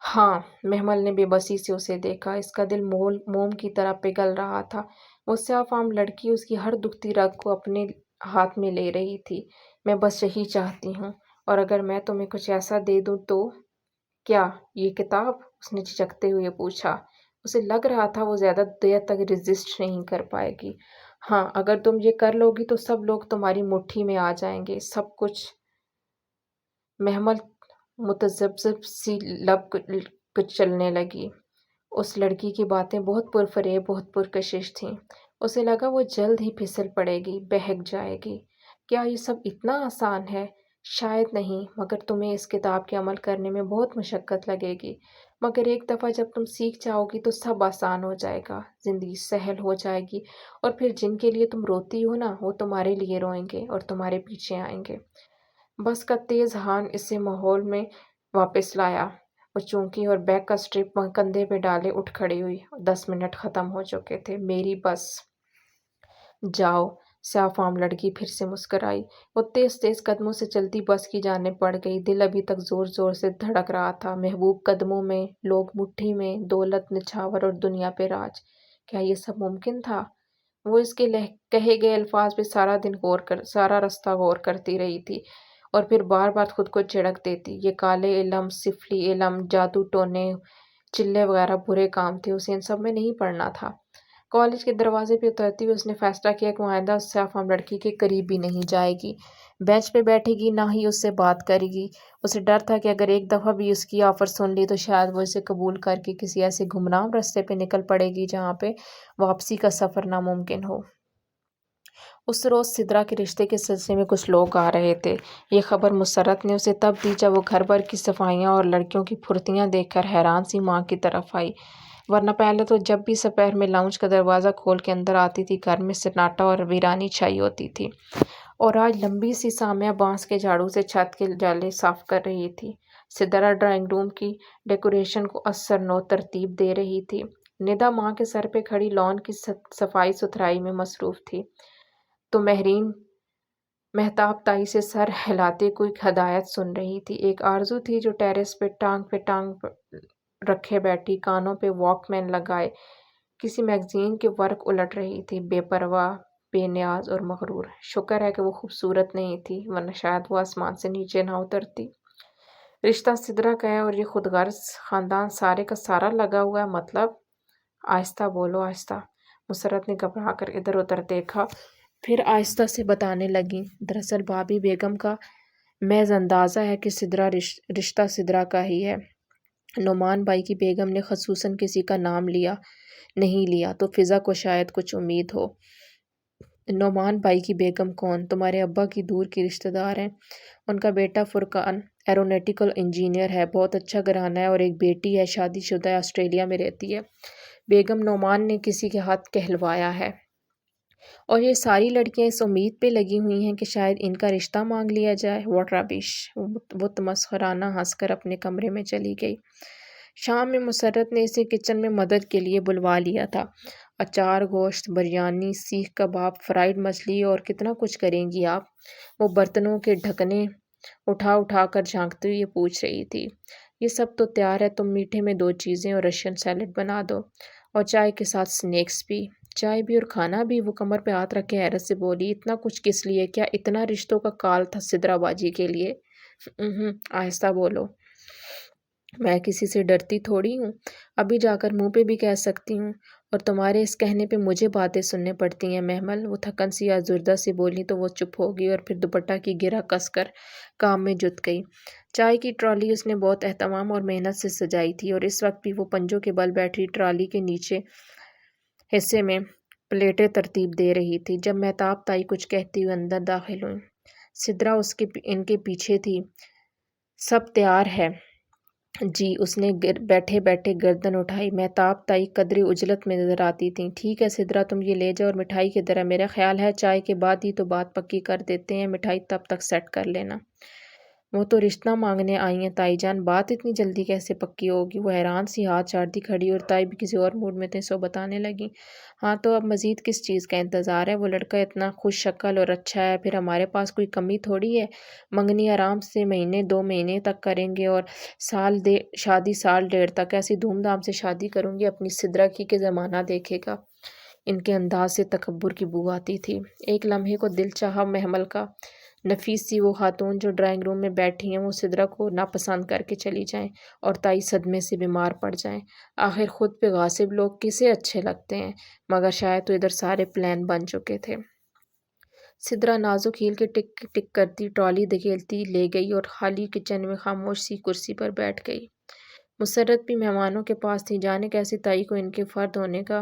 ہاں، محمل نے بے بسی سے اسے دیکھا۔ اس کا دل موم کی طرح پگھل رہا تھا۔ وہ سیاہ فام لڑکی اس کی ہر دکھتی رگ کو اپنے ہاتھ میں لے رہی تھی۔ میں بس یہی چاہتی ہوں، اور اگر میں تمہیں کچھ ایسا دے دوں تو؟ کیا؟ یہ کتاب؟ اس نے جھجکتے ہوئے پوچھا۔ اسے لگ رہا تھا وہ زیادہ دیر تک ریزسٹ نہیں کر پائے گی۔ ہاں، اگر تم یہ کر لو گی تو سب لوگ تمہاری مٹھی میں آ جائیں گے، سب کچھ۔ محمل متذبذب سی لب کچلنے لگی۔ اس لڑکی کی باتیں بہت پرفریب، بہت پرکشش تھیں۔ اسے لگا وہ جلد ہی پھسل پڑے گی، بہک جائے گی۔ کیا یہ سب اتنا آسان ہے؟ شاید نہیں، مگر تمہیں اس کتاب کے عمل کرنے میں بہت مشقت لگے گی، مگر ایک دفعہ جب تم سیکھ جاؤ گی تو سب آسان ہو جائے گا، زندگی سہل ہو جائے گی، اور پھر جن کے لیے تم روتی ہو نا، وہ تمہارے لیے روئیں گے اور تمہارے پیچھے آئیں گے۔ بس کا تیز ہارن اسے ماحول میں واپس لایا۔ وہ چونکی اور بیگ کا سٹرپ کندھے پہ ڈالے اٹھ کھڑی ہوئی۔ 10 منٹ ختم ہو چکے تھے۔ میری بس۔ جاؤ۔ سیاہ فام لڑکی پھر سے مسکرائی۔ وہ تیز تیز قدموں سے چلتی بس کی جانب بڑھ گئی۔ دل ابھی تک زور زور سے دھڑک رہا تھا۔ محبوب قدموں میں، لوگ مٹھی میں، دولت نچھاور اور دنیا پہ راج۔ کیا یہ سب ممکن تھا؟ وہ اس کے کہے گئے الفاظ پہ سارا رستہ غور کرتی رہی تھی، اور پھر بار بار خود کو جھڑک دیتی۔ یہ کالے علم، سفلی علم، جادو ٹونے، چلے وغیرہ برے کام تھے، اسے ان سب میں نہیں پڑنا تھا۔ کالج کے دروازے پہ اترتی ہوئی اس نے فیصلہ کیا کہ وہ آئندہ اس سیاہ فام لڑکی کے قریب بھی نہیں جائے گی، بینچ پہ بیٹھے گی، نہ ہی اس سے بات کرے گی۔ اسے ڈر تھا کہ اگر ایک دفعہ بھی اس کی آفر سن لی تو شاید وہ اسے قبول کر کے کسی ایسے گمنام راستے پہ نکل پڑے گی جہاں پہ واپسی کا سفر ناممکن ہو۔ اس روز سدرا کے رشتے کے سلسلے میں کچھ لوگ آ رہے تھے۔ یہ خبر مسرت نے اسے تب دی جب وہ گھر بھر کی صفائیاں اور لڑکیوں کی پھرتیاں دیکھ کر حیران سی ماں کی طرف آئی، ورنہ پہلے تو جب بھی سپہر میں لاؤنج کا دروازہ کھول کے اندر آتی تھی گھر میں سناٹا اور ویرانی چھائی ہوتی تھی، اور آج لمبی سی سامیہ بانس کے جھاڑو سے چھت کے جالے صاف کر رہی تھی۔ سدرا ڈرائنگ روم کی ڈیکوریشن کو اثر نو ترتیب دے رہی تھی۔ ندا ماں کے سر پہ کھڑی لان کی صفائی ستھرائی میں مصروف تھی تو مہرین مہتاب تائی سے سر ہلاتے کوئی ہدایت سن رہی تھی۔ ایک آرزو تھی جو ٹیرس پہ ٹانگ رکھے بیٹھی، کانوں پہ واک مین لگائے کسی میگزین کے ورق الٹ رہی تھی، بے پرواہ، بے نیاز اور مغرور۔ شکر ہے کہ وہ خوبصورت نہیں تھی، ورنہ شاید وہ آسمان سے نیچے نہ اترتی۔ رشتہ سدرا کا ہے اور یہ خود غرض خاندان سارے کا سارا لگا ہوا ہے، مطلب؟ آہستہ بولو، آہستہ۔ مسرت نے گھبرا کر ادھر ادھر دیکھا، پھر آہستہ سے بتانے لگی، دراصل بابی بیگم کا محض اندازہ ہے کہ رشتہ سدرا کا ہی ہے۔ نعمان بھائی کی بیگم نے خصوصاً کسی کا نام نہیں لیا تو فضا کو شاید کچھ امید ہو۔ نعمان بھائی کی بیگم کون؟ تمہارے ابا کی دور کی رشتہ دار ہیں۔ ان کا بیٹا فرقان ایرونیٹیکل انجینئر ہے، بہت اچھا گھرانہ ہے، اور ایک بیٹی ہے، شادی شدہ ہے، آسٹریلیا میں رہتی ہے۔ بیگم نعمان نے کسی کے ہاتھ کہلوایا ہے، اور یہ ساری لڑکیاں اس امید پہ لگی ہوئی ہیں کہ شاید ان کا رشتہ مانگ لیا جائے۔ واٹ ربش! وہ تمسخرانہ ہنس کر اپنے کمرے میں چلی گئی۔ شام میں مسرت نے اسے کچن میں مدد کے لیے بلوا لیا تھا۔ اچار، گوشت، بریانی، سیخ کباب، فرائیڈ مچھلی اور کتنا کچھ کریں گی آپ؟ وہ برتنوں کے ڈھکنے اٹھا اٹھا کر جھانکتے ہوئے پوچھ رہی تھی۔ یہ سب تو تیار ہے، تم میٹھے میں 2 چیزیں اور رشین سیلڈ بنا دو، اور چائے کے ساتھ سنیکس بھی۔ چائے بھی اور کھانا بھی؟ وہ کمر پہ ہاتھ رکھ کے حیرت سے بولی، اتنا کچھ کس لیے؟ کیا اتنا رشتوں کا کال تھا سدرا باجی کے لیے؟ آہستہ بولو، میں کسی سے ڈرتی تھوڑی ہوں، ابھی جا کر منہ پہ بھی کہہ سکتی ہوں، اور تمہارے اس کہنے پہ مجھے باتیں سننے پڑتی ہیں محمل۔ وہ تھکن سی آزردہ سے بولی تو وہ چپ ہو گئی اور پھر دوپٹہ کی گرہ کس کر کام میں جت گئی۔ چائے کی ٹرالی اس نے بہت اہتمام اور محنت سے سجائی تھی، اور اس وقت بھی وہ پنجوں کے بل بیٹھی ٹرالی کے نیچے حصے میں پلیٹیں ترتیب دے رہی تھی جب مہتاب تائی کچھ کہتی ہوئی اندر داخل ہوئی۔ سدرا ان کے پیچھے تھی۔ سب تیار ہے جی، اس نے بیٹھے بیٹھے گردن اٹھائی۔ مہتاب تائی قدرے عجلت میں نظر آتی تھیں۔ ٹھیک ہے سدرا، تم یہ لے جاؤ، اور مٹھائی کدھر ہے؟ میرا خیال ہے چائے کے بعد ہی تو بات پکی کر دیتے ہیں، مٹھائی تب تک سیٹ کر لینا۔ وہ تو رشتہ مانگنے آئی ہیں تائی جان، بات اتنی جلدی کیسے پکی ہوگی؟ وہ حیران سی ہاتھ چاڑتی کھڑی، اور تائی بھی کسی اور موڈ میں تھے سو بتانے لگی، ہاں تو اب مزید کس چیز کا انتظار ہے؟ وہ لڑکا اتنا خوش شکل اور اچھا ہے، پھر ہمارے پاس کوئی کمی تھوڑی ہے۔ منگنی آرام سے مہینے 2 مہینے تک کریں گے، اور شادی 1.5 سال تک۔ ایسی دھوم دھام سے شادی کروں گی اپنی سدرا کی کہ زمانہ دیکھے گا۔ ان کے انداز سے تکبر کی بو آتی تھی۔ ایک لمحے کو دل چاہا محمل کا، نفیس سی وہ خاتون جو ڈرائنگ روم میں بیٹھی ہیں وہ سدرا کو ناپسند کر کے چلی جائیں، اور تائی صدمے سے بیمار پڑ جائیں۔ آخر خود پہ غاصب لوگ کسے اچھے لگتے ہیں؟ مگر شاید تو ادھر سارے پلان بن چکے تھے۔ سدرا نازک ہیل کے ٹک ٹک کرتی ٹرالی دھکیلتی لے گئی اور خالی کچن میں خاموش سی کرسی پر بیٹھ گئی۔ مسرت بھی مہمانوں کے پاس تھی، جانے کیسے تائی کو ان کے فرد ہونے کا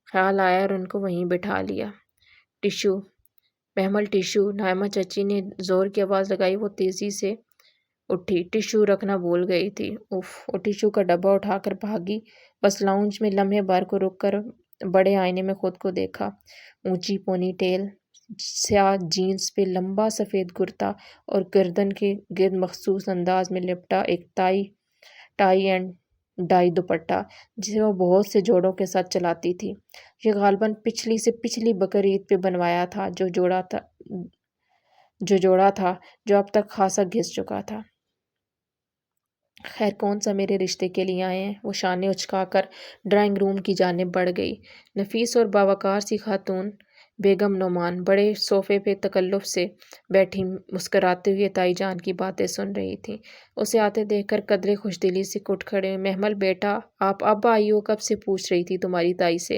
خیال آیا اور ان کو وہیں بٹھا لیا۔ ٹشو محمل، ٹشو، نائمہ چچی نے زور کی آواز لگائی۔ وہ تیزی سے اٹھی، ٹشو رکھنا بھول گئی تھی۔ وہ ٹشو کا ڈبہ اٹھا کر بھاگی۔ بس لاؤنج میں لمحے بھر کو رک کر بڑے آئینے میں خود کو دیکھا۔ اونچی پونی ٹیل، سیاہ جینس پہ لمبا سفید کرتا، اور گردن کے گرد مخصوص انداز میں لپٹا ایک ٹائی اینڈ ڈائی دوپٹہ جسے وہ بہت سے جوڑوں کے ساتھ چلاتی تھی۔ یہ غالباً پچھلی سے پچھلی بقرعید پہ بنوایا تھا، جو جوڑا تھا جو اب تک خاصا گھس چکا تھا۔ خیر کون سا میرے رشتے کے لیے آئے ہیں؟ وہ شانے اچکا کر ڈرائنگ روم کی جانب بڑھ گئی۔ نفیس اور باوقار سی خاتون بیگم نعمان بڑے صوفے پہ تکلف سے بیٹھی مسکراتے ہوئے تائی جان کی باتیں سن رہی تھیں۔ اسے آتے دیکھ کر قدرے خوش دلی سے اٹھ کھڑے۔ محمل بیٹا، آپ اب آئی ہو؟ کب سے پوچھ رہی تھی تمہاری تائی سے۔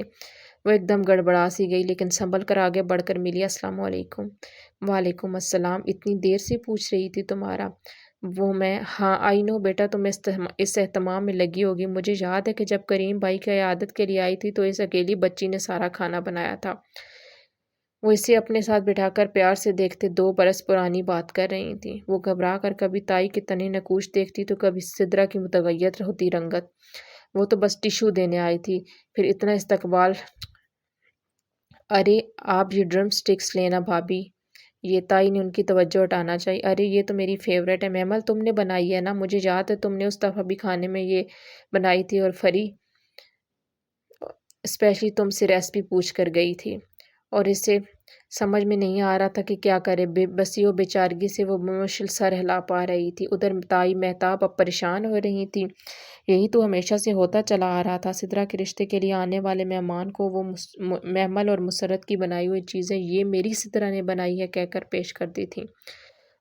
وہ ایک دم گڑبڑا سی گئی لیکن سنبھل کر آگے بڑھ کر ملی۔ السلام علیکم۔ وعلیکم السلام، اتنی دیر سے پوچھ رہی تھی تمہارا؟ وہ میں، ہاں آئی نو بیٹا، تم اس اہتمام میں لگی ہوگی۔ مجھے یاد ہے کہ جب کریم بھائی کی عیادت کے لیے آئی تھی تو اس اکیلی بچی نے سارا کھانا بنایا تھا۔ وہ اسے اپنے ساتھ بٹھا کر پیار سے دیکھتے 2 برس پرانی بات کر رہی تھیں۔ وہ گھبرا کر کبھی تائی کے تنے نقوش دیکھتی تو کبھی سدرا کی متغیر ہوتی رنگت۔ وہ تو بس ٹشو دینے آئی تھی، پھر اتنا استقبال۔ ارے آپ یہ ڈرم سٹکس لینا بھابی، یہ تائی نے ان کی توجہ ہٹانا چاہی۔ ارے یہ تو میری فیورٹ ہے محمل، تم نے بنائی ہے نا؟ مجھے یاد ہے تم نے اس دفعہ بھی کھانے میں یہ بنائی تھی اور فری اسپیشلی تم سے ریسپی پوچھ کر گئی تھی، اور اسے سمجھ میں نہیں آ رہا تھا کہ کیا کرے۔ بے بسی و بیچارگی سے وہ مشکل سر ہلا پا رہی تھی۔ ادھر تائی مہتاب اب پریشان ہو رہی تھی۔ یہی تو ہمیشہ سے ہوتا چلا آ رہا تھا، سدرا کے رشتے کے لیے آنے والے مہمان کو وہ محمل اور مسرت کی بنائی ہوئی چیزیں یہ میری سدرا نے بنائی ہے کہہ کر پیش کرتی تھیں،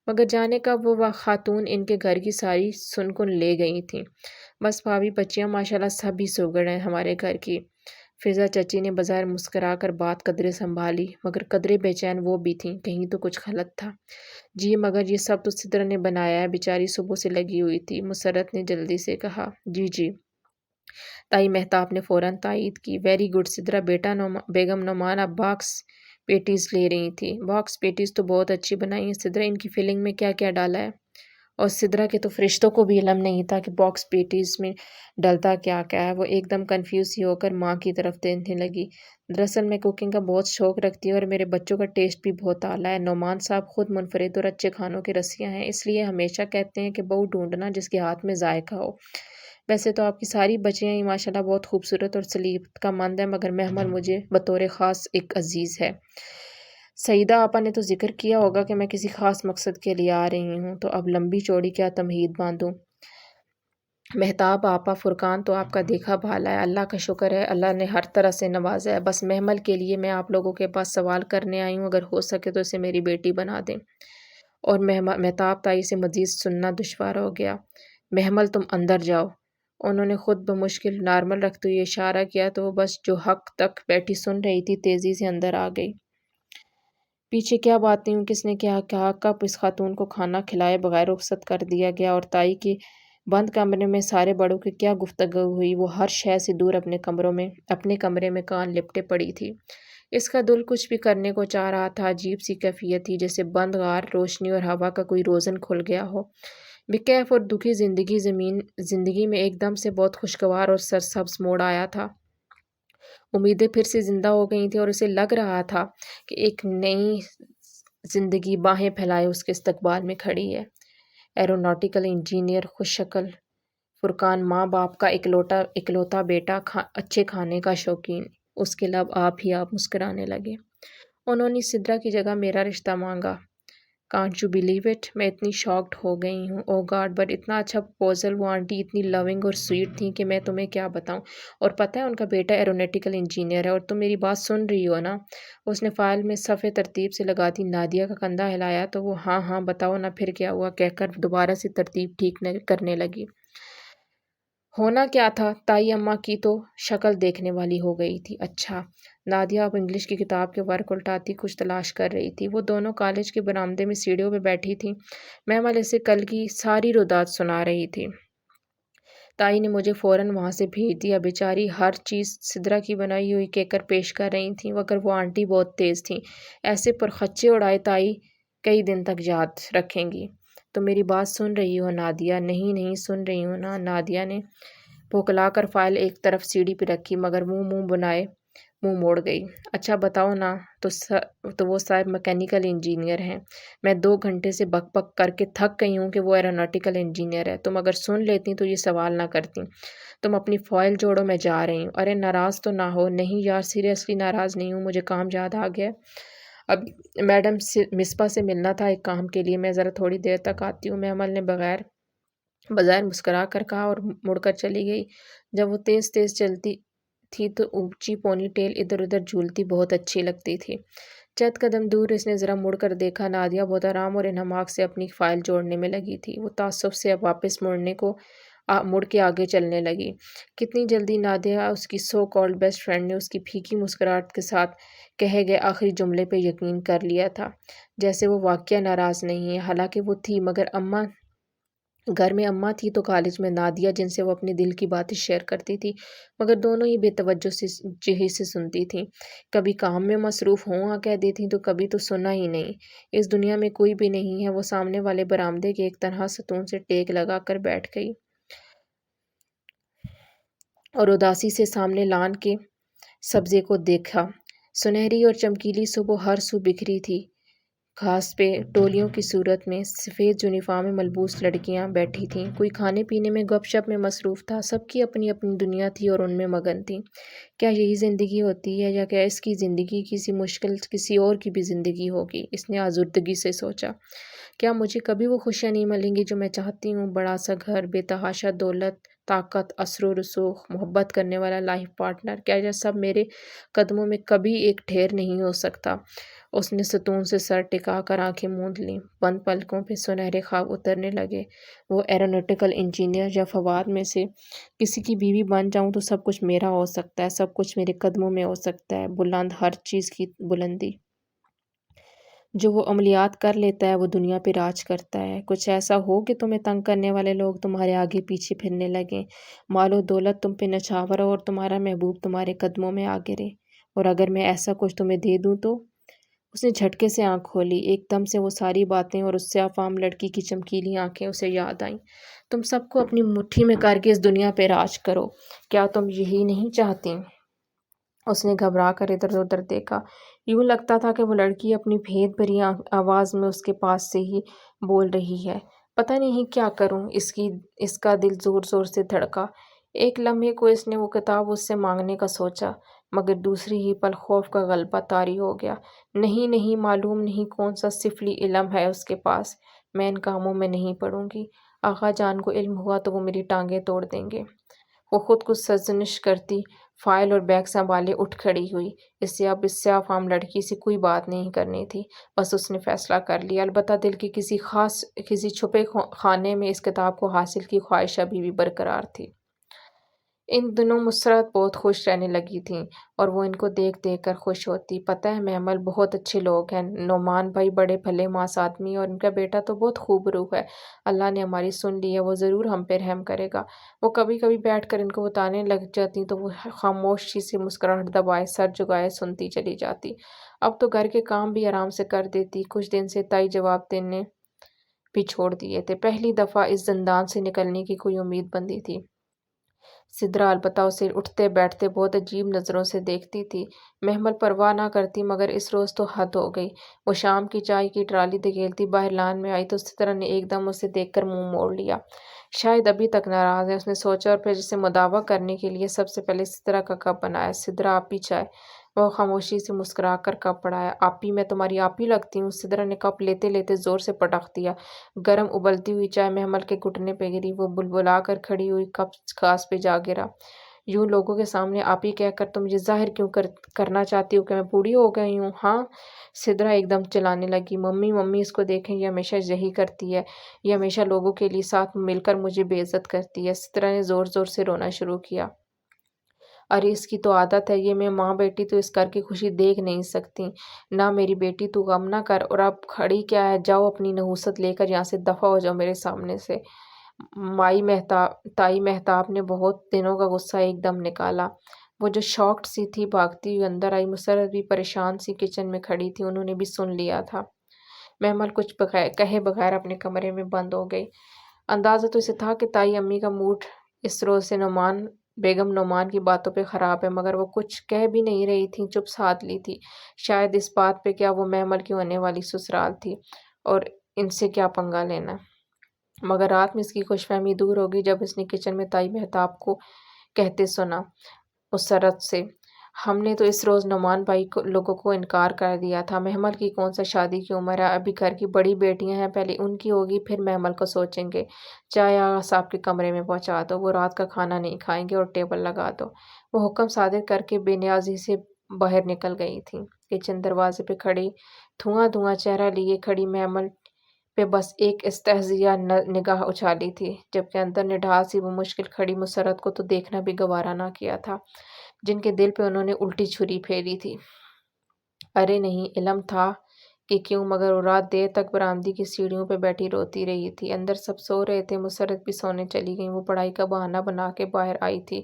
مگر جانے کب وہ خاتون ان کے گھر کی ساری سنکن لے گئی تھیں۔ بس بھابھی بچیاں ماشاءاللہ سب ہی سوگڑ ہیں ہمارے گھر کی۔ فضا چچی نے بظاہر مسکرا کر بات قدرے سنبھالی، مگر قدرے بے چین وہ بھی تھیں، کہیں تو کچھ غلط تھا۔ جی مگر یہ سب تو سدرا نے بنایا ہے، بیچاری صبح سے لگی ہوئی تھی، مسرت نے جلدی سے کہا۔ جی جی، تائی مہتاب نے فوراً تائید کی۔ ویری گڈ سدرا بیٹا۔ بیگم نعمان اب باکس پیٹیز لے رہی تھی۔ باکس پیٹیز تو بہت اچھی بنائی ہیں سدرا، ان کی فلنگ میں کیا کیا ڈالا ہے؟ اور سدرا کے تو فرشتوں کو بھی علم نہیں تھا کہ باکس پیٹیز میں ڈلتا کیا کیا ہے۔ وہ ایک دم کنفیوز سی ہو کر ماں کی طرف دیکھنے لگی۔ دراصل میں کوکنگ کا بہت شوق رکھتی ہوں اور میرے بچوں کا ٹیسٹ بھی بہت اعلیٰ ہے۔ نعمان صاحب خود منفرد اور اچھے کھانوں کے رسیا ہیں، اس لیے ہمیشہ کہتے ہیں کہ بہو ڈھونڈنا جس کے ہاتھ میں ذائقہ ہو۔ ویسے تو آپ کی ساری بچیاں ہی ماشاءاللہ بہت خوبصورت اور سلیقت کا مند ہیں، مگر محمل مجھے بطور خاص ایک عزیز ہے۔ سعیدہ آپا نے تو ذکر کیا ہوگا کہ میں کسی خاص مقصد کے لیے آ رہی ہوں، تو اب لمبی چوڑی کیا تمہید باندھوں؟ مہتاب آپا، فرقان تو آپ کا دیکھا بھالا ہے، اللہ کا شکر ہے، اللہ نے ہر طرح سے نوازا ہے۔ بس محمل کے لیے میں آپ لوگوں کے پاس سوال کرنے آئی ہوں، اگر ہو سکے تو اسے میری بیٹی بنا دیں۔ اور مہتاب تائی سے مزید سننا دشوار ہو گیا۔ محمل تم اندر جاؤ۔ انہوں نے خود بمشکل نارمل رکھتے ہوئے اشارہ کیا تو وہ بس جو حق تک بیٹھی سن رہی تھی تیزی سے اندر آ گئی۔ پیچھے کیا باتیں ہوں، کس نے کیا کہا، کب اس خاتون کو کھانا کھلائے بغیر رخصت کر دیا گیا، اور تائی کے بند کمرے میں سارے بڑوں کی کیا گفتگو ہوئی، وہ ہر شے سے دور اپنے کمرے میں کان لپٹے پڑی تھی۔ اس کا دل کچھ بھی کرنے کو چاہ رہا تھا، عجیب سی کیفیت تھی، جیسے بند غار روشنی اور ہوا کا کوئی روزن کھل گیا ہو۔ بے کیف اور دکھی زندگی میں ایک دم سے بہت خوشگوار اور سرسبز موڑ آیا تھا۔ امیدیں پھر سے زندہ ہو گئی تھیں اور اسے لگ رہا تھا کہ ایک نئی زندگی باہیں پھیلائے اس کے استقبال میں کھڑی ہے۔ ایروناٹیکل انجینئر، خوش شکل فرقان، ماں باپ کا اکلوتا بیٹا، اچھے کھانے کا شوقین، اس کے لب آپ ہی آپ مسکرانے لگے۔ انہوں نے سدرا کی جگہ میرا رشتہ مانگا۔ Can't you believe it? میں اتنی شاکڈ ہو گئی ہوں۔ اوہ گاڈ، بٹ اتنا اچھا پروپوزل، وہ آنٹی اتنی لونگ اور سویٹ تھیں کہ میں تمہیں کیا بتاؤں۔ اور پتہ ہے ان کا بیٹا ایروناٹیکل انجینئر ہے، اور تم میری بات سن رہی ہو نا؟ اس نے فائل میں صفحے ترتیب سے لگاتی نادیہ کا کندھا ہلایا تو وہ ہاں ہاں بتاؤ نا پھر کیا ہوا کہہ کر دوبارہ سے ترتیب ٹھیک کرنے لگی۔ ہونا کیا تھا، تائی اماں کی تو شکل دیکھنے والی ہو گئی تھی۔ اچھا، نادیہ اب انگلش کی کتاب کے ورق الٹاتی کچھ تلاش کر رہی تھی۔ وہ دونوں کالج کے برآمدے میں سیڑھیوں پہ بیٹھی تھیں۔ محمل اسے کل کی ساری رودات سنا رہی تھی۔ تائی نے مجھے فوراً وہاں سے بھیج دیا۔ بیچاری ہر چیز سدرا کی بنائی ہوئی کہہ کر پیش کر رہی تھیں، مگر وہ آنٹی بہت تیز تھیں، ایسے پرخچے اڑائے تائی کئی دن تک یاد رکھیں گی۔ تم میری بات سن رہی ہو نادیہ؟ نہیں نہیں سن رہی ہوں نا۔ نادیہ نے بھوکلا کر فائل ایک طرف سیڑھی پہ رکھی، مگر منہ بنائے منہ موڑ گئی۔ اچھا بتاؤ نا، تو وہ صاحب میکینیکل انجینئر ہیں۔ میں 2 گھنٹے سے بک بک کر کے تھک گئی ہوں کہ وہ ایروناٹیکل انجینئر ہے۔ تم اگر سن لیتی تو یہ سوال نہ کرتی۔ تم اپنی فائل جوڑو، میں جا رہی ہوں۔ ارے ناراض تو نہ ہو۔ نہیں یار، سیریسلی ناراض نہیں ہوں، مجھے کام یاد آ گیا۔ اب میڈم مصباح سے ملنا تھا ایک کام کے لیے، میں ذرا تھوڑی دیر تک آتی ہوں، محمل نے بظاہر مسکرا کر کہا اور مڑ کر چلی گئی۔ جب وہ تیز تیز چلتی تھی تو اونچی پونی ٹیل ادھر ادھر جھولتی بہت اچھی لگتی تھی۔ چند قدم دور اس نے ذرا مڑ کر دیکھا، نادیہ بہت آرام اور انہماک سے اپنی فائل جوڑنے میں لگی تھی۔ وہ تعصب سے اب واپس مڑنے کو مڑ کے آگے چلنے لگی۔ کتنی جلدی نادیہ، اس کی سو کالڈ بیسٹ فرینڈ نے اس کی پھیکی مسکراہٹ کے ساتھ کہے گئے آخری جملے پہ یقین کر لیا تھا، جیسے وہ واقعہ ناراض نہیں ہے، حالانکہ وہ تھی، مگر اماں گھر میں اماں تھی تو کالج میں نادیہ، جن سے وہ اپنے دل کی باتیں شیئر کرتی تھی، مگر دونوں ہی بے توجہ جہی سے سنتی تھیں۔ کبھی کام میں مصروف ہوں کہہ دیتی تو کبھی تو سنا ہی نہیں۔ اس دنیا میں کوئی بھی نہیں ہے، وہ سامنے والے برآمدے کے ایک تنہا ستون سے ٹیک لگا کر بیٹھ گئی اور اداسی سے سامنے لان کے سبزے کو دیکھا۔ سنہری اور چمکیلی صبح ہر سو بکھری تھی۔ گھاس پہ ٹولیوں کی صورت میں سفید یونیفارم میں ملبوس لڑکیاں بیٹھی تھیں، کوئی کھانے پینے میں گپ شپ میں مصروف تھا، سب کی اپنی اپنی دنیا تھی اور ان میں مگن تھیں۔ کیا یہی زندگی ہوتی ہے، یا کیا اس کی زندگی کسی مشکل کسی اور کی بھی زندگی ہوگی؟ اس نے آزردگی سے سوچا۔ کیا مجھے کبھی وہ خوشیاں نہیں ملیں گی جو میں چاہتی ہوں؟ بڑا سا گھر، بے تحاشا دولت، طاقت، اثر و رسوخ، محبت کرنے والا لائف پارٹنر، کیا یہ سب میرے قدموں میں کبھی ایک ڈھیر نہیں ہو سکتا؟ اس نے ستون سے سر ٹکا کر آنکھیں موند لیں، بند پلکوں پہ سنہرے خواب اترنے لگے۔ وہ ایروناٹیکل انجینئر یا فواد میں سے کسی کی بیوی بن جاؤں تو سب کچھ میرا ہو سکتا ہے، سب کچھ میرے قدموں میں ہو سکتا ہے، بلند ہر چیز کی بلندی۔ جو وہ عملیات کر لیتا ہے وہ دنیا پہ راج کرتا ہے۔ کچھ ایسا ہو کہ تمہیں تنگ کرنے والے لوگ تمہارے آگے پیچھے پھرنے لگیں، مال و دولت تم پہ نچھاور ہو اور تمہارا محبوب تمہارے قدموں میں آ گرے، اور اگر میں ایسا کچھ تمہیں دے دوں تو؟ اس نے جھٹکے سے آنکھ کھولی، ایک دم سے وہ ساری باتیں اور اس سیاہ فام لڑکی کی چمکیلی آنکھیں اسے یاد آئیں۔ تم سب کو اپنی مٹھی میں کر کے اس دنیا پہ راج کرو، کیا تم یہی نہیں چاہتی؟ اس نے گھبرا کر ادھر ادھر دیکھا، یوں لگتا تھا کہ وہ لڑکی اپنی بھید بھری آواز میں اس کے پاس سے ہی بول رہی ہے۔ پتہ نہیں کیا کروں، اس کا دل زور زور سے دھڑکا۔ ایک لمحے کو اس نے وہ کتاب اس سے مانگنے کا سوچا، مگر دوسری ہی پل خوف کا غلبہ طاری ہو گیا۔ نہیں نہیں، معلوم نہیں کون سا سفلی علم ہے اس کے پاس، میں ان کاموں میں نہیں پڑوں گی۔ آغا جان کو علم ہوا تو وہ میری ٹانگیں توڑ دیں گے۔ وہ خود کو سرزنش کرتی فائل اور بیگ سنبھالے اٹھ کھڑی ہوئی۔ اسے اب اس سیاہ فام لڑکی سے کوئی بات نہیں کرنی تھی، بس اس نے فیصلہ کر لیا۔ البتہ دل کے کسی چھپے خانے میں اس کتاب کو حاصل کی خواہش ابھی بھی برقرار تھی۔ ان دنوں مسرت بہت خوش رہنے لگی تھیں اور وہ ان کو دیکھ دیکھ کر خوش ہوتی۔ پتہ ہے محمل بہت اچھے لوگ ہیں، نعمان بھائی بڑے بھلے ماس آدمی، اور ان کا بیٹا تو بہت خوب روح ہے۔ اللہ نے ہماری سن لی ہے، وہ ضرور ہم پہ رحم کرے گا۔ وہ کبھی کبھی بیٹھ کر ان کو بتانے لگ جاتی تو وہ خاموشی سے مسکراہٹ دبائے سر جھکائے سنتی چلی جاتی۔ اب تو گھر کے کام بھی آرام سے کر دیتی، کچھ دن سے تائی جواب دینے بھی چھوڑ دیے تھے۔ پہلی دفعہ اس زندان سے نکلنے کی کوئی امید بندی تھی۔ سدرا البتہ اسے اٹھتے بیٹھتے بہت عجیب نظروں سے دیکھتی تھی۔ محمل پرواہ نہ کرتی، مگر اس روز تو حد ہو گئی۔ وہ شام کی چائے کی ٹرالی دھکیلتی باہر لان میں آئی تو سدرا نے ایک دم اسے دیکھ کر منہ موڑ لیا۔ شاید ابھی تک ناراض ہے، اس نے سوچا، اور پھر جسے مداوا کرنے کے لیے سب سے پہلے سدرا کا کپ بنایا۔ سدرا آپی چائے؟ وہ خاموشی سے مسکرا کر کپ بڑھایا۔ آپی؟ میں تمہاری آپی لگتی ہوں؟ سدرا نے کپ لیتے لیتے زور سے پٹخ دیا۔ گرم ابلتی ہوئی چائے محمل کے گھٹنے پہ گری، وہ بلبلا کر کھڑی ہوئی، کپ گھاس پہ جا گرا۔ یوں لوگوں کے سامنے آپی کہہ کر تم یہ ظاہر کیوں کرنا چاہتی ہو کہ میں بوڑھی ہو گئی ہوں؟ ہاں؟ سدرا ایک دم چلانے لگی، ممی ممی اس کو دیکھیں، یہ ہمیشہ یہی کرتی ہے، یہ ہمیشہ لوگوں کے لیے ساتھ مل کر مجھے بے عزت کرتی ہے۔ سدرا نے زور زور سے رونا شروع کیا۔ ارے اس کی تو عادت ہے، یہ میں ماں بیٹی تو اس گھر کی خوشی دیکھ نہیں سکتی۔ نہ میری بیٹی، تو غم نہ کر، اور اب کھڑی کیا ہے، جاؤ اپنی نحوست لے کر یہاں سے دفع ہو جاؤ میرے سامنے سے۔ تائی مہتاب نے بہت دنوں کا غصہ ایک دم نکالا۔ وہ جو شاکڈ سی تھی بھاگتی ہوئی اندر آئی، مسرت بھی پریشان سی کچن میں کھڑی تھی، انہوں نے بھی سن لیا تھا۔ محمل کچھ کہے بغیر اپنے کمرے میں بند ہو گئی۔ اندازہ تو اسے تھا کہ تائی امی کا موڈ اس روز سے بیگم نعمان کی باتوں پہ خراب ہے، مگر وہ کچھ کہہ بھی نہیں رہی تھیں، چپ سادھ لی تھی۔ شاید اس بات پہ کیا وہ محمل کی ہونے والی سسرال تھی اور ان سے کیا پنگا لینا۔ مگر رات میں اس کی خوش فہمی دور ہوگی جب اس نے کچن میں تائی مہتاب کو کہتے سنا مسرت سے، ہم نے تو اس روز نعمان بھائی لوگوں کو انکار کر دیا تھا۔ محمل کی کون سا شادی کی عمر ہے، ابھی گھر کی بڑی بیٹیاں ہیں، پہلے ان کی ہوگی پھر محمل کو سوچیں گے۔ چائے آغا صاحب کے کمرے میں پہنچا دو، وہ رات کا کھانا نہیں کھائیں گے، اور ٹیبل لگا دو۔ وہ حکم صادر کر کے بے نیازی سے باہر نکل گئی تھیں۔ کچن دروازے پہ کھڑی دھواں چہرہ لیے کھڑی محمل پہ بس ایک استہزیہ نگاہ اچھالی تھی، جبکہ اندر نڈھال سی وہ مشکل کھڑی مسرت کو تو دیکھنا بھی گوارا نہ کیا تھا، جن کے دل پہ انہوں نے الٹی چھری پھیری تھی۔ ارے نہیں، علم تھا کہ کیوں، مگر وہ رات دیر تک برآمدی کی سیڑھیوں پہ بیٹھی روتی رہی تھی۔ اندر سب سو رہے تھے، مسرت بھی سونے چلی گئی۔ وہ پڑھائی کا بہانہ بنا کے باہر آئی تھی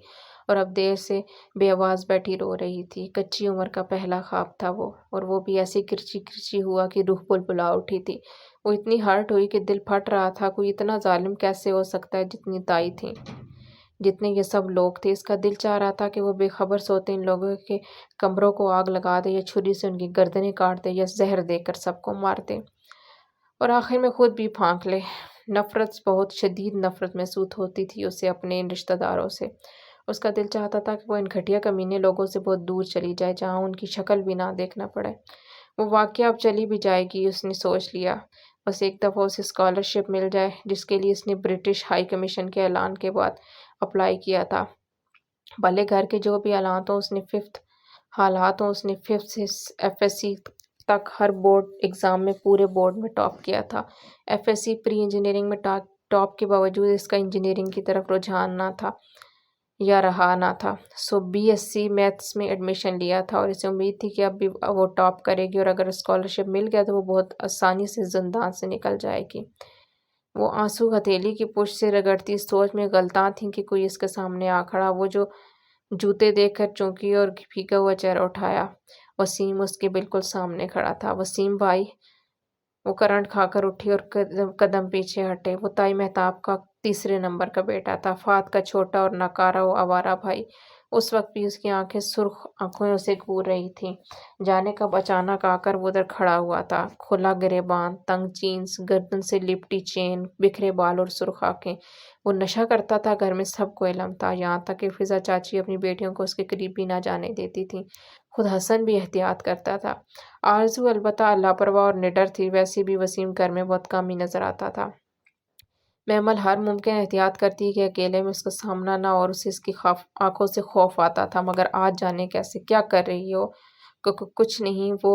اور اب دیر سے بے آواز بیٹھی رو رہی تھی۔ کچی عمر کا پہلا خواب تھا وہ، اور وہ بھی ایسی کرچی کرچی ہوا کہ روح بلبلا اٹھی تھی۔ وہ اتنی ہرٹ ہوئی کہ دل پھٹ رہا تھا۔ کوئی اتنا ظالم کیسے ہو سکتا ہے؟ جتنی تائی تھیں، جتنے یہ سب لوگ تھے، اس کا دل چاہ رہا تھا کہ وہ بے خبر سوتے ان لوگوں کے کمروں کو آگ لگا دے، یا چھری سے ان کی گردنیں کاٹ دے، یا زہر دے کر سب کو مار دے، اور آخر میں خود بھی پھانک لے۔ نفرت، بہت شدید نفرت محسوس ہوتی تھی اسے اپنے ان رشتہ داروں سے۔ اس کا دل چاہتا تھا کہ وہ ان گھٹیا کمینے لوگوں سے بہت دور چلی جائے، جہاں ان کی شکل بھی نہ دیکھنا پڑے۔ وہ واقعہ اب چلی بھی جائے گی، اس نے سوچ لیا۔ بس ایک دفعہ اسے اسکالرشپ مل جائے، جس کے لیے اس نے برٹش ہائی کمیشن کے اعلان کے بعد اپلائی کیا تھا۔ بھلے گھر کے جو بھی حالات ہوں، اس نے ففتھ سے ایف ایس سی تک ہر بورڈ ایگزام میں پورے بورڈ میں ٹاپ کیا تھا۔ F S C pre engineering میں ٹاپ کے باوجود اس کا انجینئرنگ کی طرف رجحان نہ تھا یا رہا نہ تھا، سو بی ایس سی میتھس میں ایڈمیشن لیا تھا، اور اسے امید تھی کہ اب بھی وہ ٹاپ کرے گی، اور اگر اسکالرشپ مل گیا تو وہ بہت آسانی سے زندان سے نکل جائے گی۔ وہ آنسو ہتھیلی کی پشت سے رگڑتی اس سوچ میں غلطاں تھیں کہ کوئی اس کے سامنے آ کھڑا۔ وہ جو جوتے دیکھ کر چونکی اور پھیکا ہوا چہرہ اٹھایا۔ وسیم اس کے بالکل سامنے کھڑا تھا۔ وسیم بھائی! وہ کرنٹ کھا کر اٹھی اور قدم پیچھے ہٹے۔ وہ تائی مہتاب کا تیسرے نمبر کا بیٹا تھا، فات کا چھوٹا اور ناکارہ و آوارہ بھائی۔ اس وقت بھی اس کی آنکھیں سرخ آنکھوں سے گھور رہی تھیں، جانے کب اچانک آ کر وہ ادھر کھڑا ہوا تھا۔ کھلا گریباں، تنگ جینس، گردن سے لپٹی چین، بکھرے بال اور سرخ آنکھیں۔ وہ نشہ کرتا تھا، گھر میں سب کو علم تھا، یہاں تک کہ فضا چاچی اپنی بیٹیوں کو اس کے قریب بھی نہ جانے دیتی تھیں۔ خود حسن بھی احتیاط کرتا تھا۔ آرزو البتہ لاپرواہ اور نڈر تھی۔ ویسے بھی وسیم گھر میں بہت کم ہی نظر آتا تھا۔ محمل ہر ممکن احتیاط کرتی کہ اکیلے میں اس کا سامنا نہ ہو، اور اسے اس کی آنکھوں سے خوف آتا تھا، مگر آج جانے کیسے؟ کیا کر رہی ہو؟ کچھ نہیں، وہ